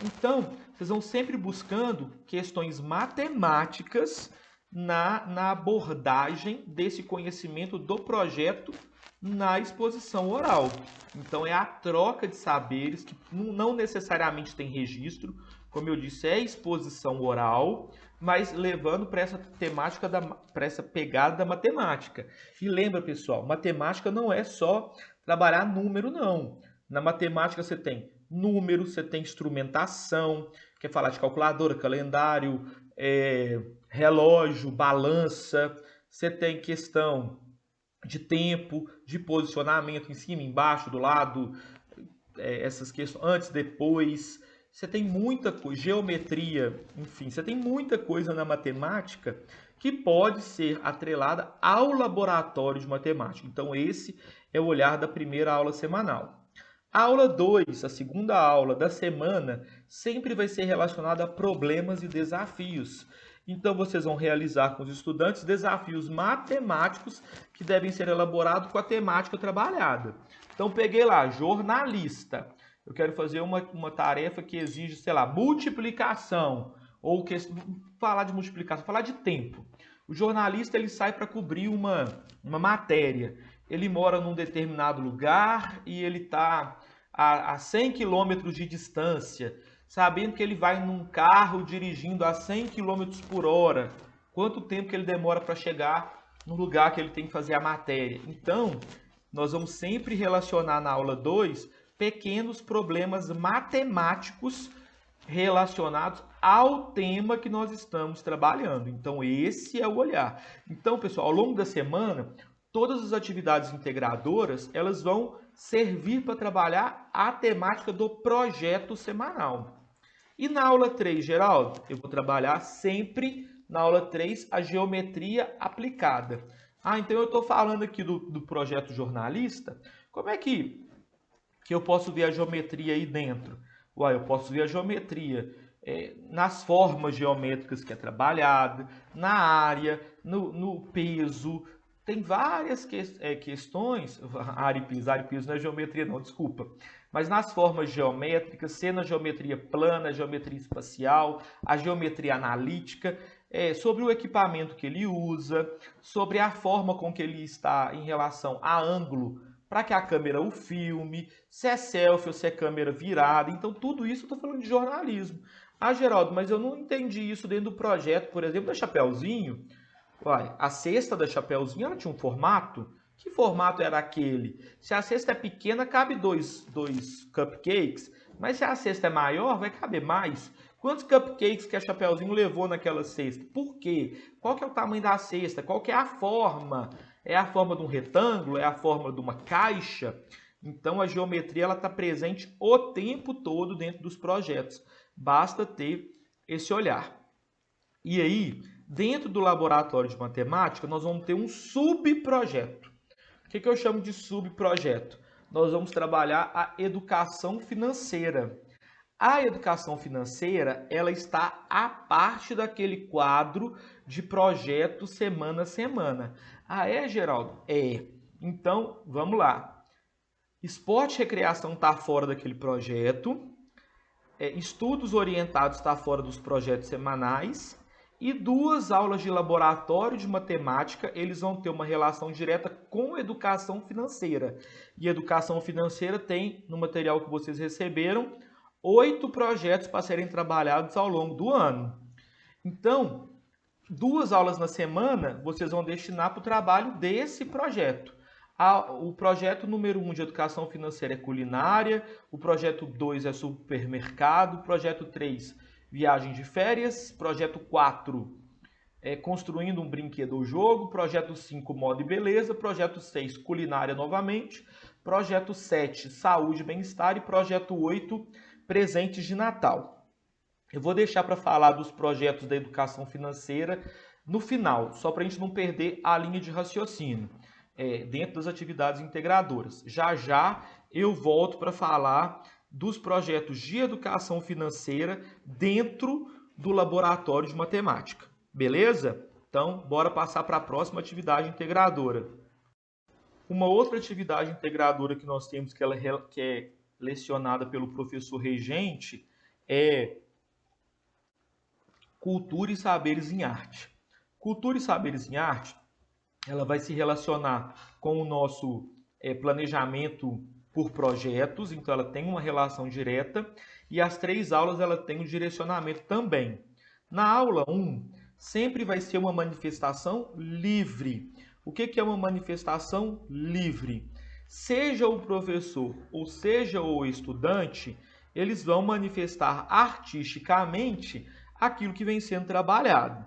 Então, vocês vão sempre buscando questões matemáticas na abordagem desse conhecimento do projeto na exposição oral. Então, é a troca de saberes que não necessariamente tem registro. como eu disse, é exposição oral, mas levando para essa temática, para essa pegada da matemática. E lembra, pessoal, matemática não é só trabalhar número, não. Na matemática você tem número, você tem instrumentação, quer falar de calculadora, calendário, relógio, balança, você tem questão de tempo, de posicionamento em cima, embaixo, do lado, essas questões antes, depois. Você tem muita coisa, geometria, enfim, você tem muita coisa na matemática que pode ser atrelada ao laboratório de matemática. Então, esse é o olhar da primeira aula semanal. A aula 2, a segunda aula da semana, sempre vai ser relacionada a problemas e desafios. Então, vocês vão realizar com os estudantes desafios matemáticos que devem ser elaborados com a temática trabalhada. Então, peguei lá, jornalista. Eu quero fazer uma tarefa que exige, sei lá, multiplicação. Ou falar de multiplicação, falar de tempo. O jornalista ele sai para cobrir uma matéria. Ele mora num determinado lugar e ele está a 100 quilômetros de distância, sabendo que ele vai num carro dirigindo a 100 quilômetros por hora. Quanto tempo que ele demora para chegar no lugar que ele tem que fazer a matéria? Então, nós vamos sempre relacionar na aula 2 pequenos problemas matemáticos relacionados ao tema que nós estamos trabalhando. Então, esse é o olhar. Então, pessoal, ao longo da semana, todas as atividades integradoras, elas vão servir para trabalhar a temática do projeto semanal. E na aula 3, Geraldo, eu vou trabalhar sempre na aula 3 a geometria aplicada. Então eu estou falando aqui do projeto jornalista. Como é que eu posso ver a geometria aí dentro? Eu posso ver a geometria nas formas geométricas que é trabalhada, na área, no peso. Tem várias questões, área e peso não é geometria não, desculpa. Mas nas formas geométricas, sendo a geometria plana, a geometria espacial, a geometria analítica, sobre o equipamento que ele usa, sobre a forma com que ele está em relação a ângulo, para que a câmera o filme, se é selfie ou se é câmera virada. Então, tudo isso eu estou falando de jornalismo. Geraldo, mas eu não entendi isso dentro do projeto, por exemplo, da Chapeuzinho. A cesta da Chapeuzinho, ela tinha um formato? Que formato era aquele? Se a cesta é pequena, cabe dois cupcakes, mas se a cesta é maior, vai caber mais. Quantos cupcakes que a Chapeuzinho levou naquela cesta? Por quê? Qual que é o tamanho da cesta? Qual que é a forma? É a forma de um retângulo? É a forma de uma caixa? Então, a geometria está presente o tempo todo dentro dos projetos. Basta ter esse olhar. E aí, dentro do laboratório de matemática, nós vamos ter um subprojeto. O que eu chamo de subprojeto? Nós vamos trabalhar a educação financeira. A educação financeira, ela está à parte daquele quadro de projeto semana a semana. Geraldo? Então, vamos lá. Esporte e recreação está fora daquele projeto. Estudos orientados está fora dos projetos semanais. E 2 aulas de laboratório de matemática, eles vão ter uma relação direta com educação financeira. E educação financeira tem, no material que vocês receberam, 8 projetos para serem trabalhados ao longo do ano. Então, 2 aulas na semana, vocês vão destinar para o trabalho desse projeto. O projeto número 1 de educação financeira é culinária, o projeto 2 é supermercado, o projeto 3 viagem de férias, projeto 4 construindo um brinquedo ou jogo, projeto 5 moda e beleza, projeto 6 culinária novamente, projeto 7 saúde e bem-estar e projeto 8 presentes de Natal. Eu vou deixar para falar dos projetos da educação financeira no final, só para a gente não perder a linha de raciocínio dentro das atividades integradoras. Já já eu volto para falar dos projetos de educação financeira dentro do laboratório de matemática. Beleza? Então, bora passar para a próxima atividade integradora. Uma outra atividade integradora que nós temos que é lecionada pelo professor regente é Cultura e Saberes em Arte. Cultura e Saberes em Arte, ela vai se relacionar com o nosso planejamento por projetos, então ela tem uma relação direta, e as 3 aulas ela tem um direcionamento também. Na aula 1, sempre vai ser uma manifestação livre. O que é uma manifestação livre? Seja o professor ou seja o estudante, eles vão manifestar artisticamente aquilo que vem sendo trabalhado.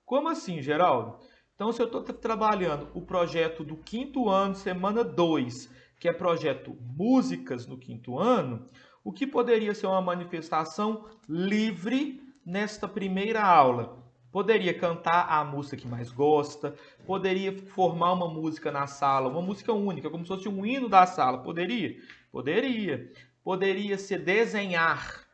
Como assim, Geraldo? Então, se eu estou trabalhando o projeto do 5º ano, semana 2, que é projeto Músicas no 5º ano, o que poderia ser uma manifestação livre nesta primeira aula? Poderia cantar a música que mais gosta, poderia formar uma música na sala, uma música única, como se fosse um hino da sala. Poderia? Poderia. Poderia ser desenhar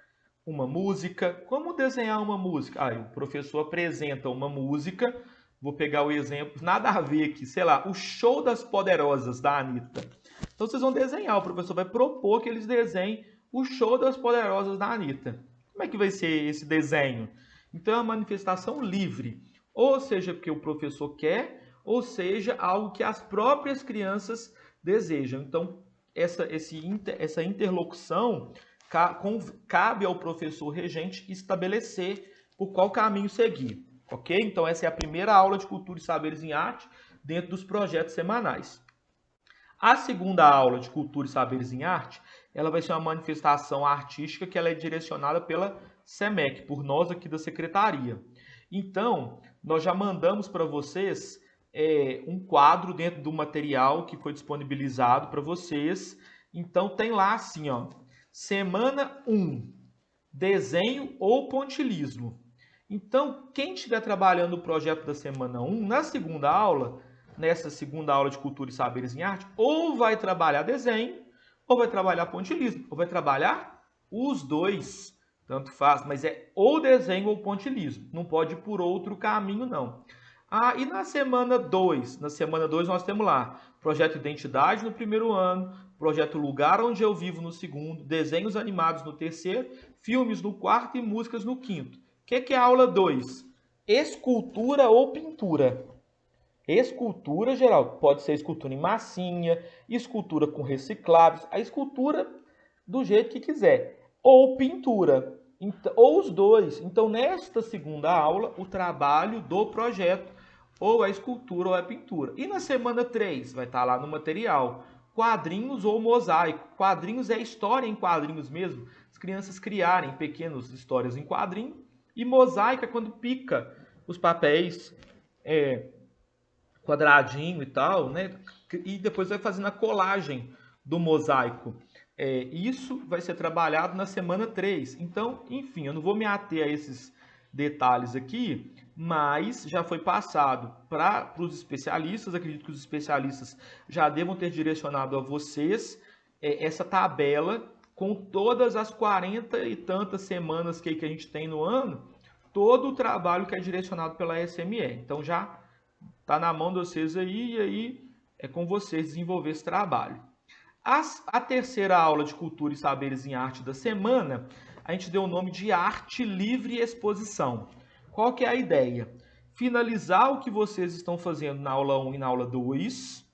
uma música. Como desenhar uma música? O professor apresenta uma música, vou pegar o exemplo, nada a ver aqui, sei lá, o Show das Poderosas, da Anitta. Então vocês vão desenhar, o professor vai propor que eles desenhem o Show das Poderosas da Anitta. Como é que vai ser esse desenho? Então é uma manifestação livre, ou seja, porque o professor quer, ou seja, algo que as próprias crianças desejam. Então essa interlocução cabe ao professor regente estabelecer por qual caminho seguir, ok? Então essa é a primeira aula de Cultura e Saberes em Arte dentro dos projetos semanais. A segunda aula de Cultura e Saberes em Arte, ela vai ser uma manifestação artística que ela é direcionada pela SEMEC, por nós aqui da Secretaria. Então, nós já mandamos para vocês um quadro dentro do material que foi disponibilizado para vocês. Então, tem lá assim, ó, Semana 1, desenho ou pontilhismo. Então, quem estiver trabalhando o projeto da semana 1, na segunda aula, nessa segunda aula de Cultura e Saberes em Arte, ou vai trabalhar desenho, ou vai trabalhar pontilhismo, ou vai trabalhar os dois, tanto faz, mas é ou desenho ou pontilhismo, não pode ir por outro caminho, não. E na semana 2, nós temos lá projeto Identidade no primeiro ano, projeto Lugar Onde Eu Vivo no segundo, desenhos animados no terceiro, filmes no quarto e músicas no quinto. O que é a aula 2? Escultura ou pintura. Escultura, geral, pode ser escultura em massinha, escultura com recicláveis, a escultura do jeito que quiser. Ou pintura, ou os dois. Então, nesta segunda aula, o trabalho do projeto, ou a escultura ou a pintura. E na semana 3, vai estar lá no material, quadrinhos ou mosaico. Quadrinhos é história em quadrinhos mesmo, as crianças criarem pequenas histórias em quadrinho. E mosaico é quando pica os papéis quadradinho e tal, né? E depois vai fazendo a colagem do mosaico. Isso vai ser trabalhado na semana 3. Então, enfim, eu não vou me ater a esses detalhes aqui, mas já foi passado para os especialistas. Acredito que os especialistas já devam ter direcionado a vocês essa tabela com todas as 40 e tantas semanas que a gente tem no ano, todo o trabalho que é direcionado pela SME. Então já está na mão de vocês aí, e aí é com vocês desenvolver esse trabalho. A terceira aula de Cultura e Saberes em Arte da semana, a gente deu o nome de Arte Livre Exposição. Qual que é a ideia? Finalizar o que vocês estão fazendo na aula 1 e na aula 2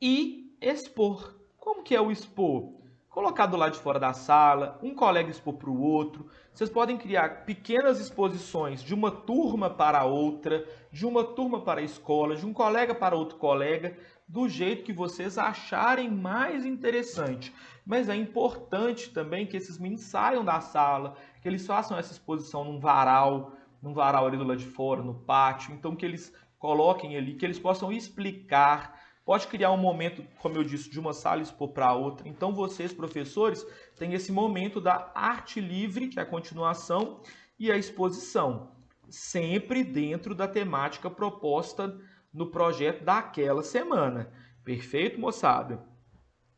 e expor. Como que é o expor? Colocar do lado de fora da sala, um colega expor para o outro. Vocês podem criar pequenas exposições de uma turma para outra, de uma turma para a escola, de um colega para outro colega, do jeito que vocês acharem mais interessante. Mas é importante também que esses meninos saiam da sala, que eles façam essa exposição num varal ali do lado de fora, no pátio. Então que eles coloquem ali, que eles possam explicar. Pode criar um momento, como eu disse, de uma sala expor para outra. Então vocês, professores, têm esse momento da arte livre, que é a continuação, e a exposição, sempre dentro da temática proposta no projeto daquela semana. Perfeito, moçada?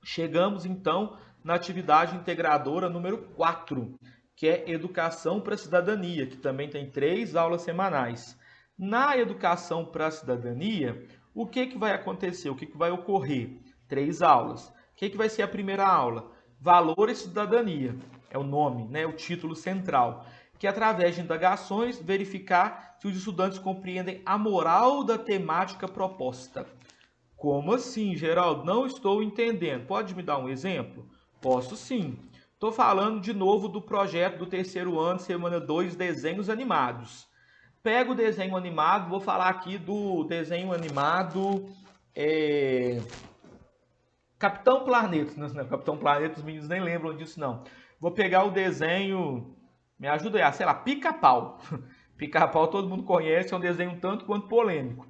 Chegamos, então, na atividade integradora número 4, que é Educação para a Cidadania, que também tem 3 aulas semanais. Na Educação para a Cidadania, o que vai acontecer? O que vai ocorrer? 3 aulas. O que vai ser a primeira aula? Valores e Cidadania. É o nome, né? O título central. Que através de indagações, verificar se os estudantes compreendem a moral da temática proposta. Como assim, Geraldo? Não estou entendendo. Pode me dar um exemplo? Posso sim. Estou falando de novo do projeto do terceiro ano, semana 2, desenhos animados. Pego o desenho animado, vou falar aqui do desenho animado é, Capitão Planeta. Não, Capitão Planeta, os meninos nem lembram disso, não. Vou pegar o desenho, me ajuda aí, sei lá, Pica-Pau. Pica-Pau todo mundo conhece, é um desenho um tanto quanto polêmico.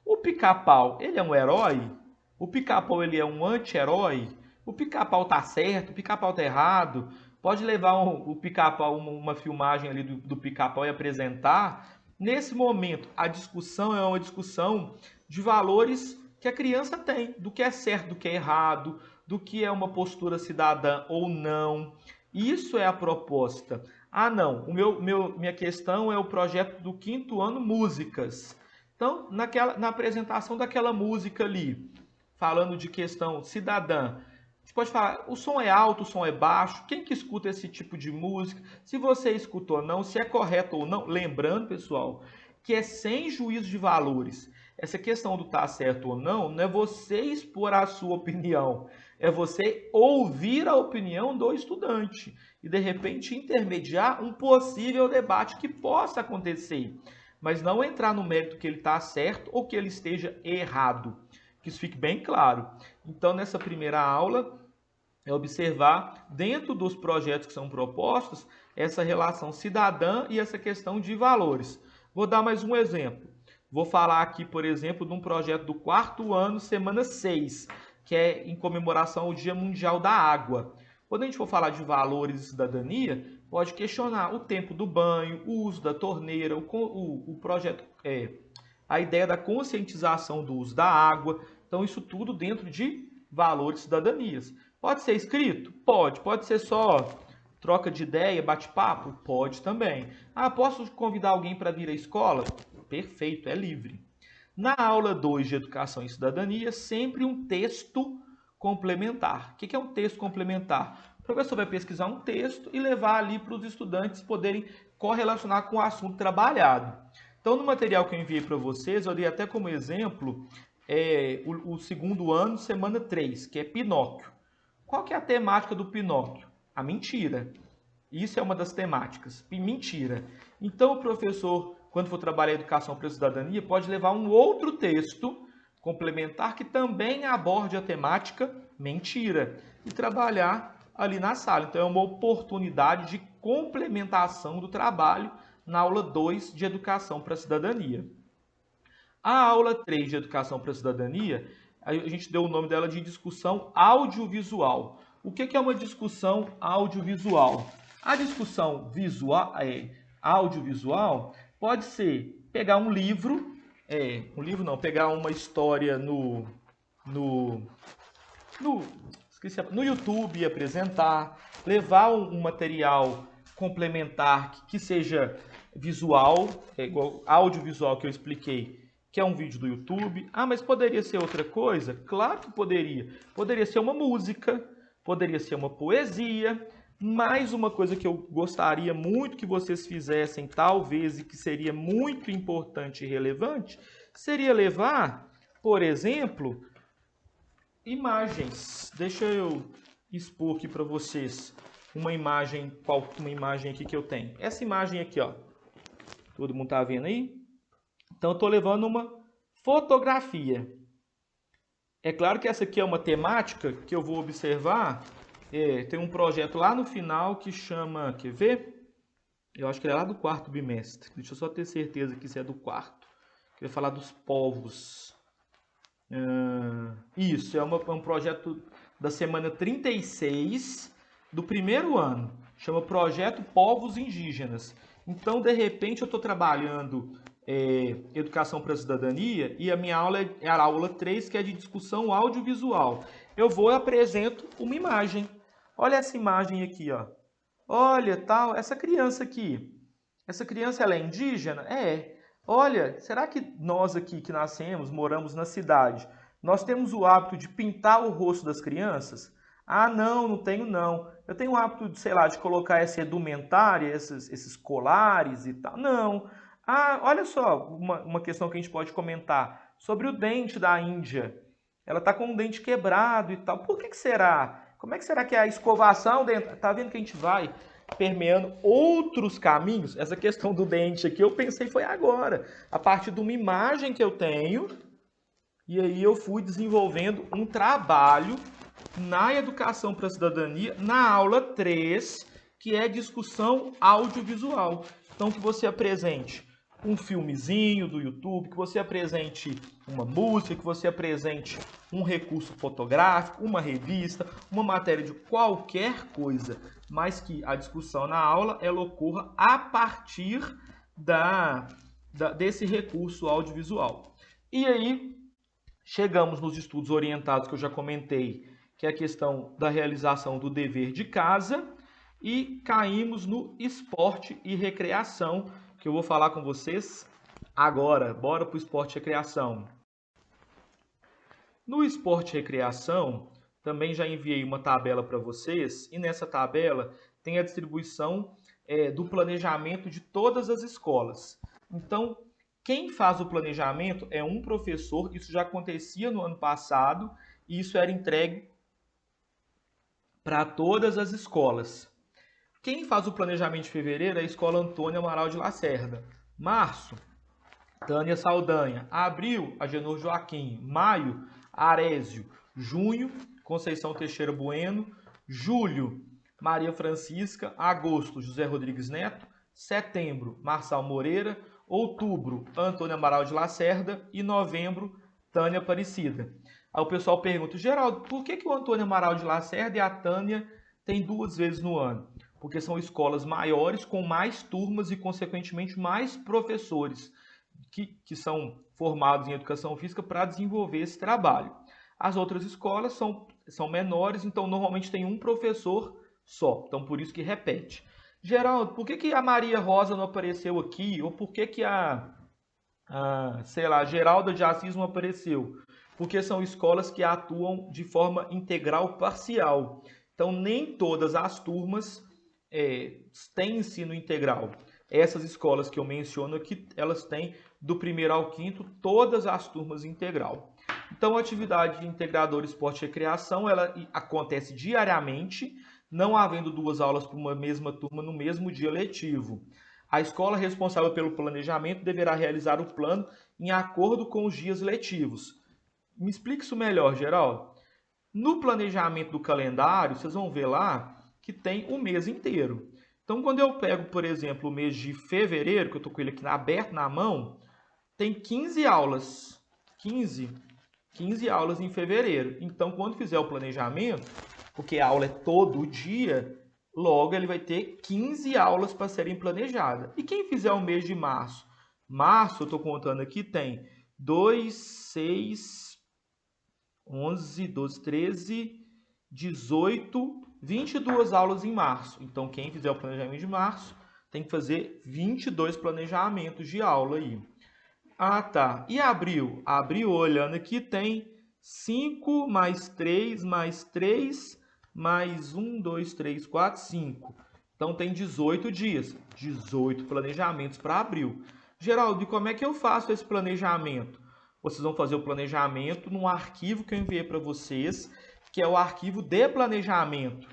O Pica-Pau, ele é um herói? O Pica-Pau, ele é um anti-herói? O Pica-Pau tá certo? O Pica-Pau tá errado? Pode levar o Pica-Pau, uma filmagem ali do Pica-Pau e apresentar. Nesse momento, a discussão é uma discussão de valores que a criança tem, do que é certo, do que é errado, do que é uma postura cidadã ou não. Isso é a proposta. Ah, não, minha questão é o projeto do quinto ano Músicas. Então, na apresentação daquela música ali, falando de questão cidadã, você pode falar, o som é alto, o som é baixo, quem que escuta esse tipo de música, se você escutou ou não, se é correto ou não. Lembrando, pessoal, que é sem juízo de valores. Essa questão do tá certo ou não é você expor a sua opinião, é você ouvir a opinião do estudante e, de repente, intermediar um possível debate que possa acontecer, mas não entrar no mérito que ele está certo ou que ele esteja errado. Que isso fique bem claro. Então, nessa primeira aula, é observar, dentro dos projetos que são propostos, essa relação cidadã e essa questão de valores. Vou dar mais um exemplo. Vou falar aqui, por exemplo, de um projeto do quarto ano, semana 6, que é em comemoração ao Dia Mundial da Água. Quando a gente for falar de valores e cidadania, pode questionar o tempo do banho, o uso da torneira, o projeto, a ideia da conscientização do uso da água. Então, isso tudo dentro de valores e cidadanias. Pode ser escrito? Pode. Pode ser só troca de ideia, bate-papo? Pode também. Ah, posso convidar alguém para vir à escola? Perfeito, é livre. Na aula 2 de Educação e Cidadania, sempre um texto complementar. O que é um texto complementar? O professor vai pesquisar um texto e levar ali para os estudantes poderem correlacionar com o assunto trabalhado. Então, no material que eu enviei para vocês, eu dei até como exemplo o segundo ano, semana 3, que é Pinóquio. Qual que é a temática do Pinóquio? A mentira. Isso é uma das temáticas, mentira. Então, o professor, quando for trabalhar a educação para a cidadania, pode levar um outro texto complementar que também aborde a temática mentira e trabalhar ali na sala. Então, é uma oportunidade de complementação do trabalho na aula 2 de Educação para a Cidadania. A aula 3 de Educação para a Cidadania, a gente deu o nome dela de discussão audiovisual. O que é uma discussão audiovisual? A discussão audiovisual pode ser pegar um livro, pegar uma história no, no YouTube e apresentar, levar um material complementar que seja visual, igual audiovisual que eu expliquei, que é um vídeo do YouTube. Ah, mas poderia ser outra coisa? Claro que poderia. Poderia ser uma música, poderia ser uma poesia. Mais uma coisa que eu gostaria muito que vocês fizessem, talvez, e que seria muito importante e relevante, seria levar, por exemplo, imagens. Deixa eu expor aqui para vocês uma imagem aqui que eu tenho. Essa imagem aqui, ó. Todo mundo tá vendo aí? Então, eu estou levando uma fotografia. É claro que essa aqui é uma temática que eu vou observar. Tem um projeto lá no final que chama... Quer ver? Eu acho que é lá do quarto bimestre. Deixa eu só ter certeza que isso é do quarto. Que vai falar dos povos. Isso, é um projeto da semana 36 do primeiro ano. Chama Projeto Povos Indígenas. Então, de repente, eu estou trabalhando Educação para a Cidadania e a minha aula é a aula 3, que é de discussão audiovisual. Eu vou e apresento uma imagem. Olha essa imagem aqui, ó. Olha, tal, essa criança aqui. Essa criança, ela é indígena? É. Olha, será que nós aqui que nascemos, moramos na cidade, nós temos o hábito de pintar o rosto das crianças? Ah, não tenho não. Eu tenho o hábito de, sei lá, de colocar essa edumentária, esses colares e tal. Não. Ah, olha só, uma questão que a gente pode comentar sobre o dente da Índia. ela está com um dente quebrado e tal. Por que que será? Como é que será que é a escovação dentária? Tá vendo que a gente vai permeando outros caminhos? Essa questão do dente aqui, eu pensei foi agora, a partir de uma imagem que eu tenho, e aí eu fui desenvolvendo um trabalho na educação para a cidadania, na aula 3, que é discussão audiovisual. Então, que você apresente um filmezinho do YouTube, que você apresente uma música, que você apresente um recurso fotográfico, uma revista, uma matéria de qualquer coisa, mas que a discussão na aula ela ocorra a partir desse recurso audiovisual. E aí, chegamos nos estudos orientados que eu já comentei, que é a questão da realização do dever de casa, e caímos no esporte e recreação, que eu vou falar com vocês agora. Bora para o esporte e recreação. No esporte e recreação, também já enviei uma tabela para vocês, e nessa tabela tem a distribuição do planejamento de todas as escolas. Então, quem faz o planejamento é um professor, isso já acontecia no ano passado, e isso era entregue para todas as escolas. Quem faz o planejamento de fevereiro é a Escola Antônio Amaral de Lacerda. Março, Tânia Saldanha. Abril, Agenor Joaquim. Maio, Arésio. Junho, Conceição Teixeira Bueno. Julho, Maria Francisca. Agosto, José Rodrigues Neto. Setembro, Marçal Moreira. Outubro, Antônio Amaral de Lacerda. E novembro, Tânia Aparecida. Aí o pessoal pergunta, Geraldo, por que o Antônio Amaral de Lacerda e a Tânia tem 2 vezes no ano? Porque são escolas maiores, com mais turmas e, consequentemente, mais professores que são formados em educação física para desenvolver esse trabalho. As outras escolas são menores, então normalmente tem um professor só, então por isso que repete. Geraldo, por que a Maria Rosa não apareceu aqui? Ou por que sei lá, a Geralda de Assis não apareceu? Porque são escolas que atuam de forma integral parcial. Então nem todas as turmas têm ensino integral. Essas escolas que eu menciono aqui, elas têm do 1º ao 5º todas as turmas integral. Então a atividade de integrador esporte e recreação, ela acontece diariamente, não havendo 2 aulas para uma mesma turma no mesmo dia letivo. A escola responsável pelo planejamento deverá realizar o plano em acordo com os dias letivos. Me explique isso melhor, Geraldo. No planejamento do calendário, vocês vão ver lá que tem o mês inteiro. Então, quando eu pego, por exemplo, o mês de fevereiro, que eu estou com ele aqui aberto na mão, tem 15 aulas. 15 aulas em fevereiro. Então, quando fizer o planejamento, porque a aula é todo dia, logo ele vai ter 15 aulas para serem planejadas. E quem fizer o mês de março? Março, eu estou contando aqui, tem 2, 6, 11, 12, 13, 18, 22 aulas em março. Então, quem fizer o planejamento de março tem que fazer 22 planejamentos de aula aí. Ah, tá. E abril? Abril, olhando aqui, tem 5 mais 3 mais 3 mais 1, 2, 3, 4, 5. Então, tem 18 dias. 18 planejamentos para abril. Geraldo, e como é que eu faço esse planejamento? Vocês vão fazer o planejamento num arquivo que eu enviei para vocês, que é o arquivo de planejamento.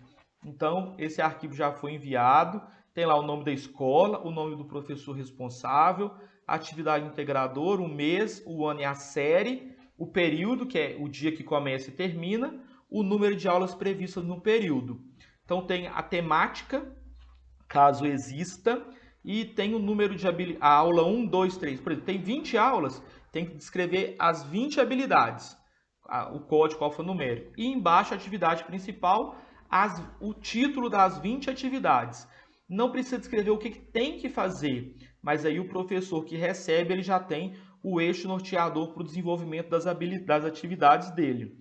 Então, esse arquivo já foi enviado, tem lá o nome da escola, o nome do professor responsável, a atividade integradora, o mês, o ano e a série, o período, que é o dia que começa e termina, o número de aulas previstas no período. Então, tem a temática, caso exista, e tem o número de habilidades, a aula 1, 2, 3. Por exemplo, tem 20 aulas, tem que descrever as 20 habilidades, o código alfanumérico. E embaixo a atividade principal, o título das 20 atividades. Não precisa descrever o que tem que fazer, mas aí o professor que recebe, ele já tem o eixo norteador para o desenvolvimento das atividades dele.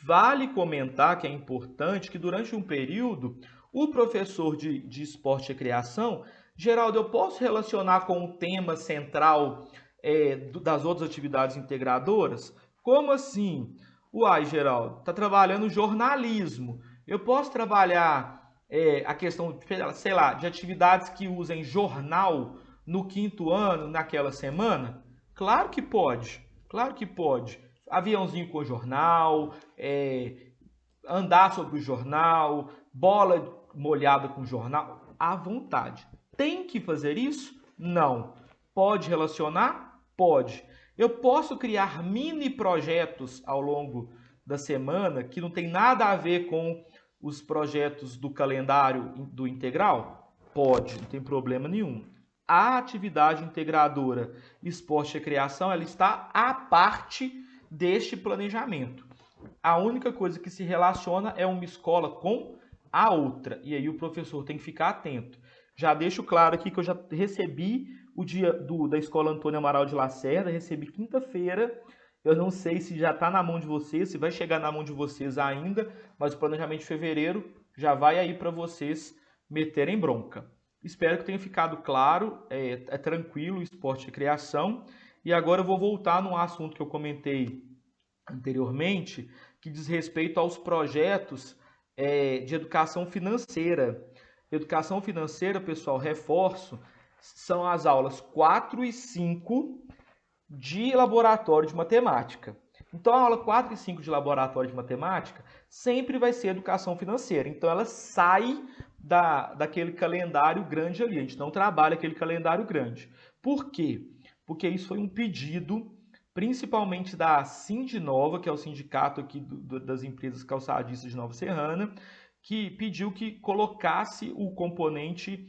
Vale comentar que é importante que durante um período, o professor de esporte e recreação, Geraldo, eu posso relacionar com o tema central das outras atividades integradoras? Como assim? Uai, Geraldo, está trabalhando jornalismo. Eu posso trabalhar a questão, sei lá, de atividades que usem jornal no 5º ano, naquela semana? Claro que pode, claro que pode. aviãozinho com jornal, andar sobre o jornal, bola molhada com jornal, à vontade. Tem que fazer isso? Não. Pode relacionar? Pode. Eu posso criar mini projetos ao longo da semana que não tem nada a ver com os projetos do calendário do integral? Pode, não tem problema nenhum. A atividade integradora esporte e recreação, ela está à parte deste planejamento. A única coisa que se relaciona é uma escola com a outra. E aí o professor tem que ficar atento. Já deixo claro aqui que eu já recebi o dia da Escola Antônio Amaral de Lacerda, recebi quinta-feira. Eu não sei se já está na mão de vocês, se vai chegar na mão de vocês ainda, mas o planejamento de fevereiro já vai aí para vocês meterem bronca. Espero que tenha ficado claro, é tranquilo, esporte e recreação. E agora eu vou voltar num assunto que eu comentei anteriormente, que diz respeito aos projetos de educação financeira. Educação financeira, pessoal, reforço, são as aulas 4 e 5 de laboratório de matemática. Então, a aula 4 e 5 de laboratório de matemática sempre vai ser educação financeira. Então, ela sai daquele calendário grande ali. A gente não trabalha aquele calendário grande. Por quê? Porque isso foi um pedido, principalmente da Sindinova, que é o sindicato aqui das empresas calçadistas de Nova Serrana, que pediu que colocasse o componente,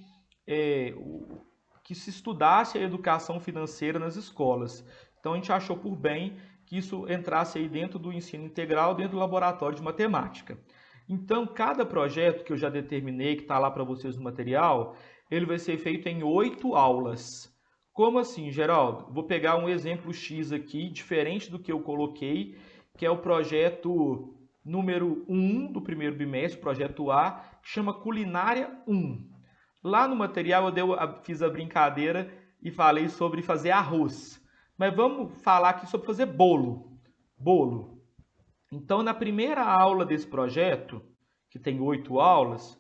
que se estudasse a educação financeira nas escolas. Então, a gente achou por bem que isso entrasse aí dentro do ensino integral, dentro do laboratório de matemática. Então, cada projeto que eu já determinei, que está lá para vocês no material, ele vai ser feito em 8 aulas. Como assim, Geraldo? Vou pegar um exemplo X aqui, diferente do que eu coloquei, que é o projeto número 1 do primeiro bimestre, o projeto A, que chama Culinária 1. Lá no material eu fiz a brincadeira e falei sobre fazer arroz. Mas vamos falar aqui sobre fazer bolo. Bolo. Então, na primeira aula desse projeto, que tem 8 aulas,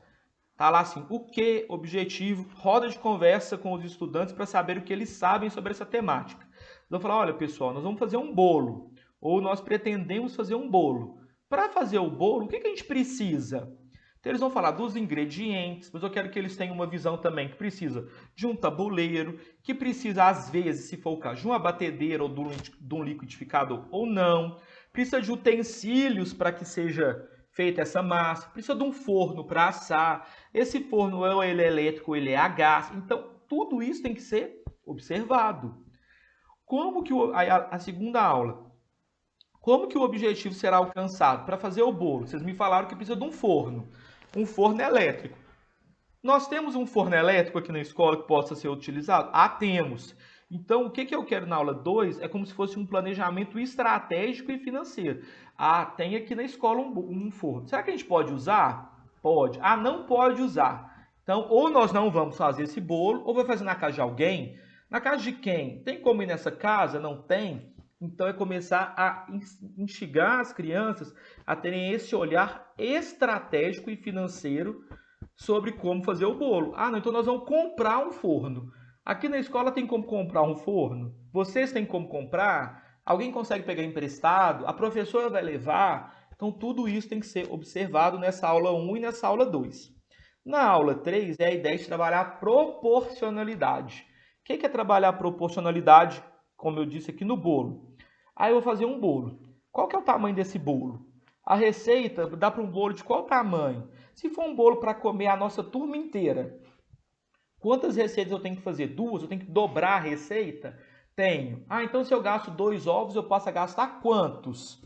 tá lá assim, o que, objetivo, roda de conversa com os estudantes para saber o que eles sabem sobre essa temática. Então, eu vou falar, olha pessoal, nós vamos fazer um bolo, ou nós pretendemos fazer um bolo. Para fazer o bolo, o que a gente precisa? Então, eles vão falar dos ingredientes, mas eu quero que eles tenham uma visão também que precisa de um tabuleiro, que precisa, às vezes, se for o caso, de uma batedeira ou de um liquidificador ou não. Precisa de utensílios para que seja feita essa massa. Precisa de um forno para assar. Esse forno, ou ele é elétrico ou ele é a gás. Então, tudo isso tem que ser observado. Como que a segunda aula? Como que o objetivo será alcançado? Para fazer o bolo, vocês me falaram que precisa de um forno elétrico. Nós temos um forno elétrico aqui na escola que possa ser utilizado? Ah, temos. Então, o que eu quero na aula 2 é como se fosse um planejamento estratégico e financeiro. Ah, tem aqui na escola um forno. Será que a gente pode usar? Pode. Ah, não pode usar. Então, ou nós não vamos fazer esse bolo, ou vai fazer na casa de alguém. Na casa de quem? Tem como ir nessa casa? Não tem? Então, é começar a instigar as crianças a terem esse olhar estratégico e financeiro sobre como fazer o bolo. Ah, não, então nós vamos comprar um forno. Aqui na escola tem como comprar um forno? Vocês têm como comprar? Alguém consegue pegar emprestado? A professora vai levar? Então, tudo isso tem que ser observado nessa aula 1 e nessa aula 2. Na aula 3, é a ideia de trabalhar proporcionalidade. O que é trabalhar proporcionalidade, como eu disse aqui no bolo? Aí eu vou fazer um bolo. Qual que é o tamanho desse bolo? A receita dá para um bolo de qual tamanho? Se for um bolo para comer a nossa turma inteira, quantas receitas eu tenho que fazer? 2? Eu tenho que dobrar a receita? Tenho. Ah, então se eu gasto 2 ovos, eu posso gastar quantos?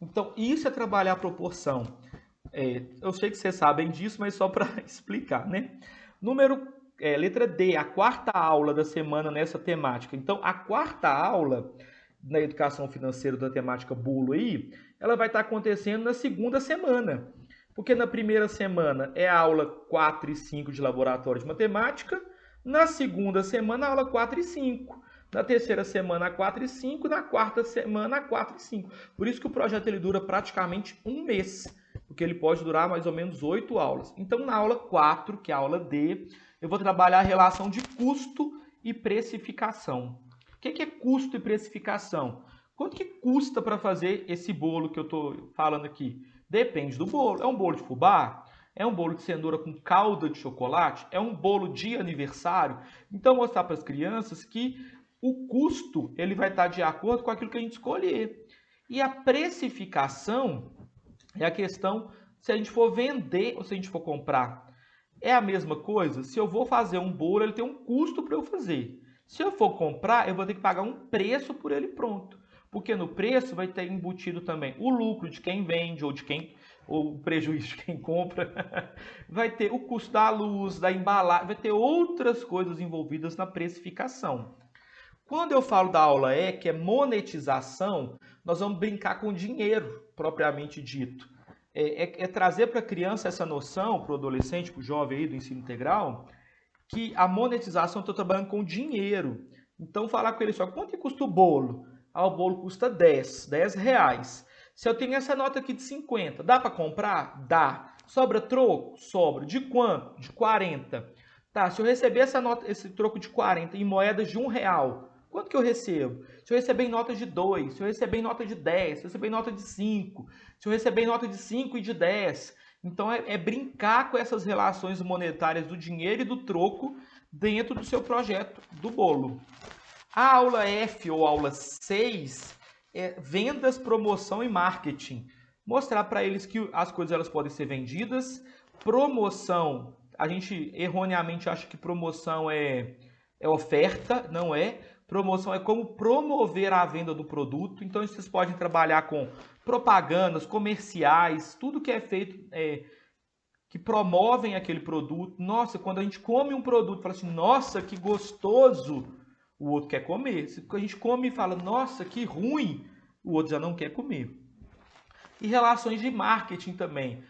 Então, isso é trabalhar a proporção. Eu sei que vocês sabem disso, mas só para explicar, né? Letra D, a quarta aula da semana nessa temática. Então, a quarta aula na educação financeira da temática bolo aí, ela vai estar acontecendo na segunda semana. Porque na primeira semana é a aula 4 e 5 de laboratório de matemática, na segunda semana a aula 4 e 5, na terceira semana a 4 e 5, na quarta semana a 4 e 5. Por isso que o projeto ele dura praticamente um mês, porque ele pode durar mais ou menos 8 aulas. Então na aula 4, que é a aula D, eu vou trabalhar a relação de custo e precificação. O que é custo e precificação? Quanto que custa para fazer esse bolo que eu estou falando aqui? Depende do bolo. É um bolo de fubá? É um bolo de cenoura com calda de chocolate? É um bolo de aniversário? Então, mostrar para as crianças que o custo ele vai estar de acordo com aquilo que a gente escolher. E a precificação é a questão se a gente for vender ou se a gente for comprar. É a mesma coisa? Se eu vou fazer um bolo, ele tem um custo para eu fazer. Se eu for comprar, eu vou ter que pagar um preço por ele pronto. Porque no preço vai ter embutido também o lucro de quem vende ou o prejuízo de quem compra. Vai ter o custo da luz, da embalagem, vai ter outras coisas envolvidas na precificação. Quando eu falo da aula E, que é monetização, nós vamos brincar com dinheiro, propriamente dito. É trazer para a criança essa noção, para o adolescente, para o jovem aí do ensino integral, que a monetização está trabalhando com dinheiro. Então, falar com ele só, quanto que custa o bolo? Ah, o bolo custa 10 reais. Se eu tenho essa nota aqui de 50, dá para comprar? Dá. Sobra troco? Sobra. De quanto? De 40. Tá, se eu receber essa nota, esse troco de 40 em moedas de R$ 1, quanto que eu recebo? Se eu receber em nota de 2, se eu receber em nota de 10, se eu receber em nota de 5, se eu receber em nota de 5 e de 10. Então é brincar com essas relações monetárias do dinheiro e do troco dentro do seu projeto do bolo. A aula F ou aula 6 é vendas, promoção e marketing. Mostrar para eles que as coisas elas podem ser vendidas. Promoção, a gente erroneamente acha que promoção é oferta, não é? Promoção é como promover a venda do produto. Então, vocês podem trabalhar com propagandas, comerciais, tudo que é feito que promovem aquele produto. Nossa, quando a gente come um produto, fala assim, nossa, que gostoso, o outro quer comer. Se a gente come e fala, nossa, que ruim, o outro já não quer comer. E relações de marketing também,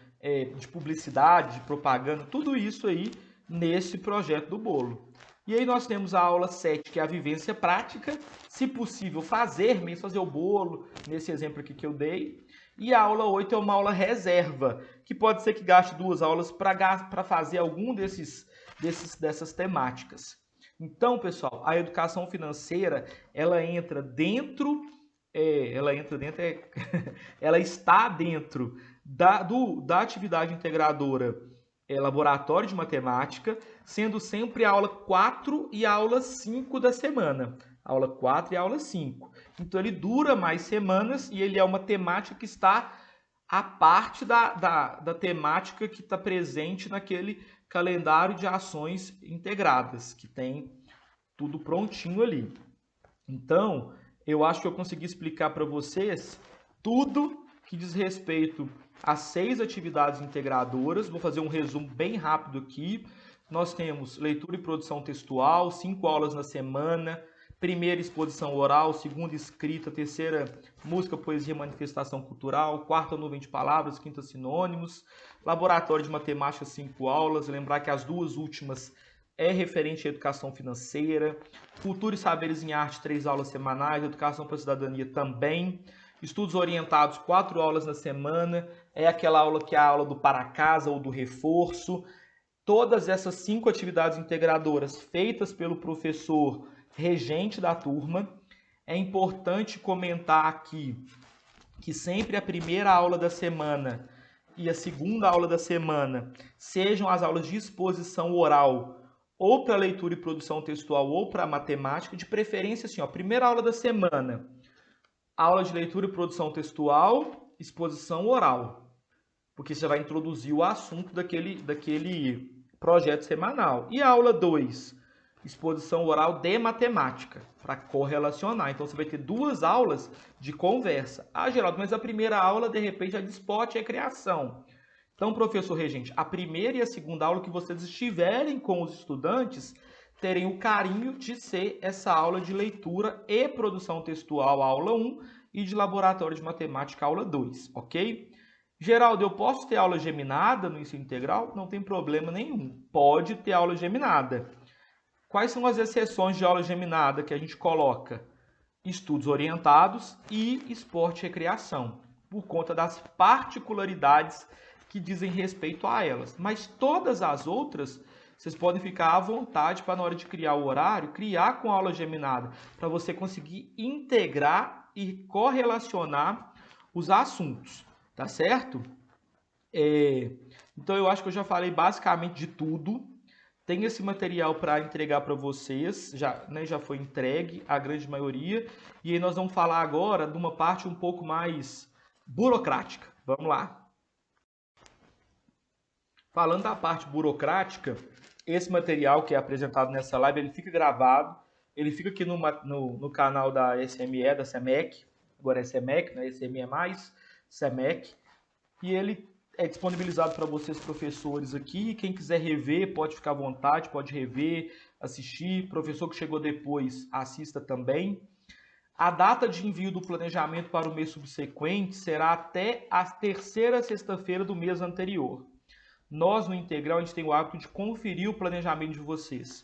de publicidade, de propaganda, tudo isso aí nesse projeto do bolo. E aí nós temos a aula 7, que é a vivência prática, se possível fazer mesmo, fazer o bolo, nesse exemplo aqui que eu dei. E a aula 8 é uma aula reserva, que pode ser que gaste 2 aulas para fazer algum dessas temáticas. Então, pessoal, a educação financeira, ela entra dentro, ela está dentro da atividade integradora laboratório de matemática, sendo sempre a aula 4 e a aula 5 da semana. Aula 4 e a aula 5. Então, ele dura mais semanas e ele é uma temática que está a parte da temática que está presente naquele calendário de ações integradas, que tem tudo prontinho ali. Então, eu acho que eu consegui explicar para vocês tudo que diz respeito às 6 atividades integradoras. Vou fazer um resumo bem rápido aqui. Nós temos leitura e produção textual, 5 aulas na semana, primeira exposição oral, segunda escrita, terceira música, poesia e manifestação cultural, quarta nuvem de palavras, quinta sinônimos, laboratório de matemática, 5 aulas, lembrar que as 2 últimas é referente à educação financeira, cultura e saberes em arte, 3 aulas semanais, educação para a cidadania também, estudos orientados, 4 aulas na semana, é aquela aula que é a aula do para casa ou do reforço. Todas essas 5 atividades integradoras feitas pelo professor regente da turma. É importante comentar aqui que sempre a primeira aula da semana e a segunda aula da semana sejam as aulas de exposição oral, ou para leitura e produção textual, ou para matemática, de preferência assim, ó, primeira aula da semana, aula de leitura e produção textual, exposição oral, porque você vai introduzir o assunto daquele projeto semanal. E a aula 2, exposição oral de matemática, para correlacionar. Então, você vai ter 2 aulas de conversa. Ah, Geraldo, mas a primeira aula, de repente, é de esporte e recreação. Então, professor regente, a primeira e a segunda aula que vocês estiverem com os estudantes, terem o carinho de ser essa aula de leitura e produção textual, aula 1, e de laboratório de matemática, aula 2, ok? Geraldo, eu posso ter aula geminada no ensino integral? Não tem problema nenhum. Pode ter aula geminada. Quais são as exceções de aula geminada que a gente coloca? Estudos orientados e esporte e recreação, por conta das particularidades que dizem respeito a elas. Mas todas as outras, vocês podem ficar à vontade para, na hora de criar o horário, criar com aula geminada, para você conseguir integrar e correlacionar os assuntos, tá certo? Então eu acho que eu já falei basicamente de tudo. Tem esse material para entregar para vocês, já foi entregue, a grande maioria. E aí nós vamos falar agora de uma parte um pouco mais burocrática. Vamos lá. Falando da parte burocrática, esse material que é apresentado nessa live, ele fica gravado, ele fica aqui no canal da SME, da SEMEC, agora é SEMEC, né? SME+, SEMEC, e ele é disponibilizado para vocês, professores, aqui. Quem quiser rever, pode ficar à vontade, pode rever, assistir. Professor que chegou depois, assista também. A data de envio do planejamento para o mês subsequente será até a terceira sexta-feira do mês anterior. Nós, no Integral, a gente tem o hábito de conferir o planejamento de vocês.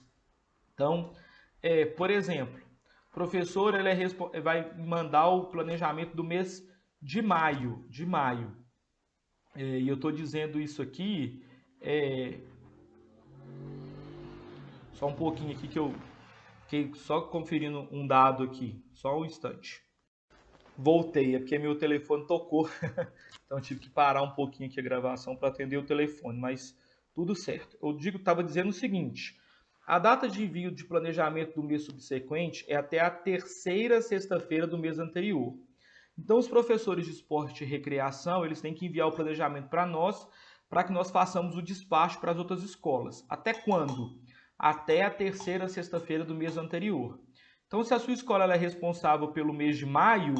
Então, por exemplo, o professor vai mandar o planejamento do mês de maio. E eu estou dizendo isso aqui, só um pouquinho aqui que eu fiquei só conferindo um dado aqui, só um instante. Voltei, é porque meu telefone tocou, então eu tive que parar um pouquinho aqui a gravação para atender o telefone, mas tudo certo. Eu estava dizendo o seguinte, a data de envio de planejamento do mês subsequente é até a terceira sexta-feira do mês anterior. Então, os professores de esporte e recreação, eles têm que enviar o planejamento para nós, para que nós façamos o despacho para as outras escolas. Até quando? Até a terceira sexta-feira do mês anterior. Então, se a sua escola ela é responsável pelo mês de maio,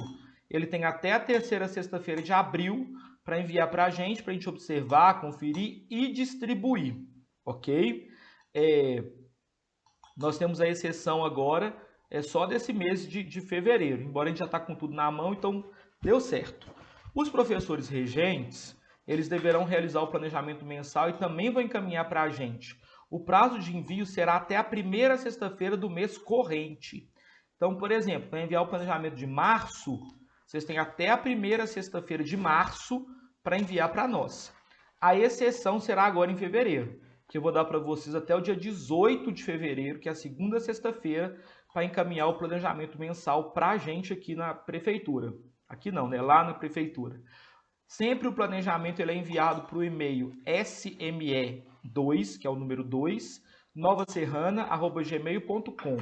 ele tem até a terceira sexta-feira de abril para enviar para a gente observar, conferir e distribuir, ok? Nós temos a exceção agora, só desse mês de fevereiro, embora a gente já está com tudo na mão, então deu certo. Os professores regentes, eles deverão realizar o planejamento mensal e também vão encaminhar para a gente. O prazo de envio será até a primeira sexta-feira do mês corrente. Então, por exemplo, para enviar o planejamento de março, vocês têm até a primeira sexta-feira de março para enviar para nós. A exceção será agora em fevereiro, que eu vou dar para vocês até o dia 18 de fevereiro, que é a segunda sexta-feira, para encaminhar o planejamento mensal para a gente aqui na prefeitura. Aqui não, né? Lá na prefeitura. Sempre o planejamento ele é enviado para o e-mail sme2, que é o número 2, novaserrana@gmail.com.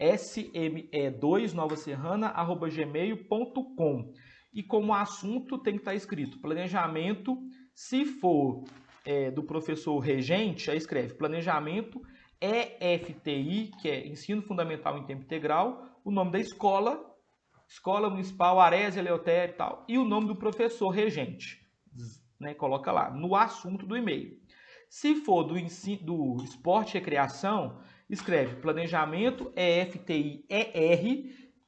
sme2 novaserrana@gmail.com. E como assunto tem que estar escrito planejamento, se for do professor regente, aí escreve planejamento EFTI, que é Ensino Fundamental em Tempo Integral, o nome da escola, Escola Municipal Arésia Eleutério e tal, e o nome do professor regente, né? Coloca lá, no assunto do e-mail. Se for do esporte e recreação, escreve planejamento EFTI-ER,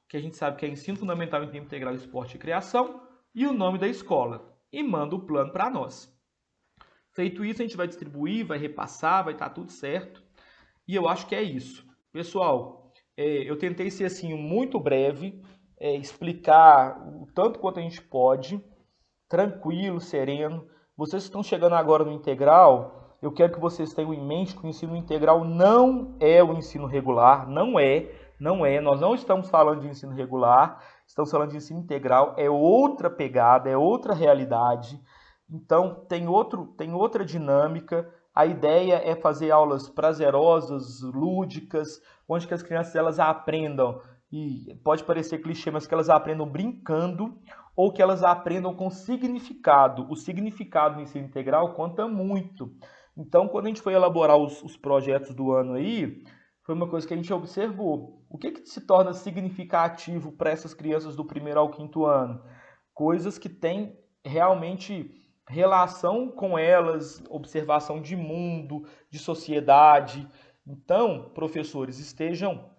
que a gente sabe que é Ensino Fundamental em Tempo Integral, Esporte e Recreação, e o nome da escola, e manda o plano para nós. Feito isso, a gente vai distribuir, vai repassar, vai estar tudo certo. E eu acho que é isso. Pessoal, eu tentei ser assim muito breve, explicar o tanto quanto a gente pode, tranquilo, sereno. Vocês que estão chegando agora no integral, eu quero que vocês tenham em mente que o ensino integral não é o ensino regular, não é. Nós não estamos falando de ensino regular, estamos falando de ensino integral, é outra pegada, é outra realidade. Então, tem outra dinâmica. A ideia é fazer aulas prazerosas, lúdicas, onde que as crianças elas aprendam, e pode parecer clichê, mas que elas aprendam brincando ou que elas aprendam com significado. O significado no ensino integral conta muito. Então, quando a gente foi elaborar os projetos do ano aí, foi uma coisa que a gente observou. O que se torna significativo para essas crianças do primeiro ao quinto ano? Coisas que têm realmente relação com elas, observação de mundo, de sociedade. Então, professores, estejam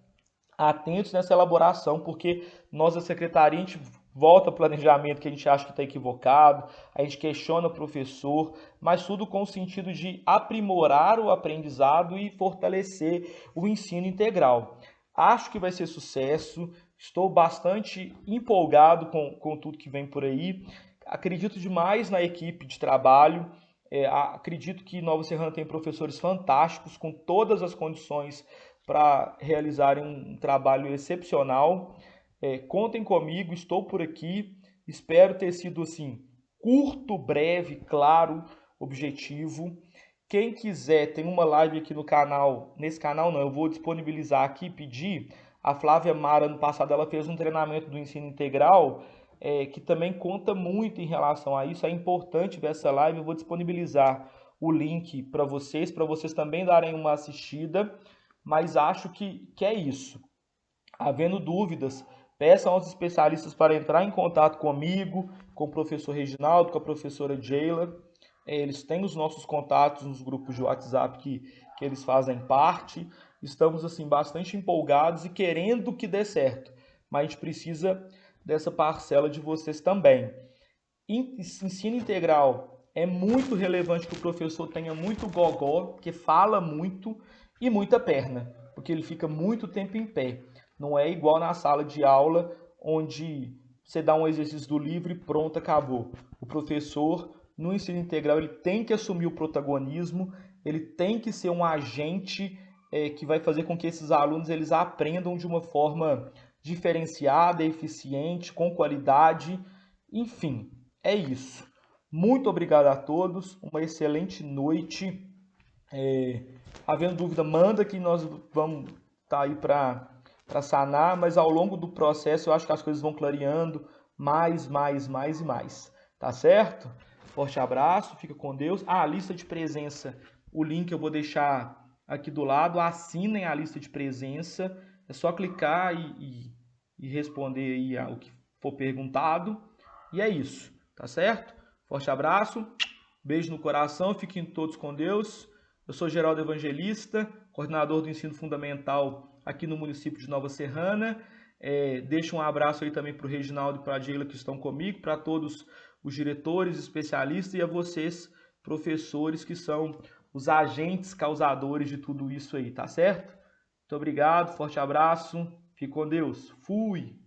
atentos nessa elaboração, porque nós da secretaria, a gente volta ao planejamento que a gente acha que está equivocado, a gente questiona o professor, mas tudo com o sentido de aprimorar o aprendizado e fortalecer o ensino integral. Acho que vai ser sucesso, estou bastante empolgado com tudo que vem por aí. Acredito demais na equipe de trabalho, acredito que Nova Serrana tem professores fantásticos, com todas as condições para realizarem um trabalho excepcional. Contem comigo, estou por aqui. Espero ter sido assim curto, breve, claro, objetivo. Quem quiser, tem uma live aqui no canal. Nesse canal não, eu vou disponibilizar aqui, pedir. A Flávia Mara, ano passado, ela fez um treinamento do ensino integral, que também conta muito em relação a isso. É importante ver essa live. Eu vou disponibilizar o link para vocês também darem uma assistida. Mas acho que é isso. Havendo dúvidas, peçam aos especialistas para entrar em contato comigo, com o professor Reginaldo, com a professora Jayla. Eles têm os nossos contatos nos grupos de WhatsApp que eles fazem parte. Estamos assim bastante empolgados e querendo que dê certo, mas a gente precisa dessa parcela de vocês também. Ensino integral é muito relevante que o professor tenha muito gogó, que fala muito e muita perna, porque ele fica muito tempo em pé. Não é igual na sala de aula, onde você dá um exercício do livro e pronto, acabou. O professor, no ensino integral, ele tem que assumir o protagonismo, ele tem que ser um agente que vai fazer com que esses alunos eles aprendam de uma forma diferenciada, eficiente, com qualidade, enfim, é isso. Muito obrigado a todos, uma excelente noite. Havendo dúvida, manda que nós vamos estar aí para sanar, mas ao longo do processo eu acho que as coisas vão clareando mais, mais e mais. Tá certo? Forte abraço, fica com Deus. A lista de presença, o link eu vou deixar aqui do lado. Assinem a lista de presença. É só clicar e responder aí o que for perguntado. E é isso, tá certo? Forte abraço, beijo no coração, fiquem todos com Deus. Eu sou Geraldo Evangelista, coordenador do ensino fundamental aqui no município de Nova Serrana. Deixo um abraço aí também para o Reginaldo e para a Jayla que estão comigo, para todos os diretores, especialistas e a vocês, professores, que são os agentes causadores de tudo isso aí, tá certo? Muito obrigado, forte abraço, fique com Deus. Fui!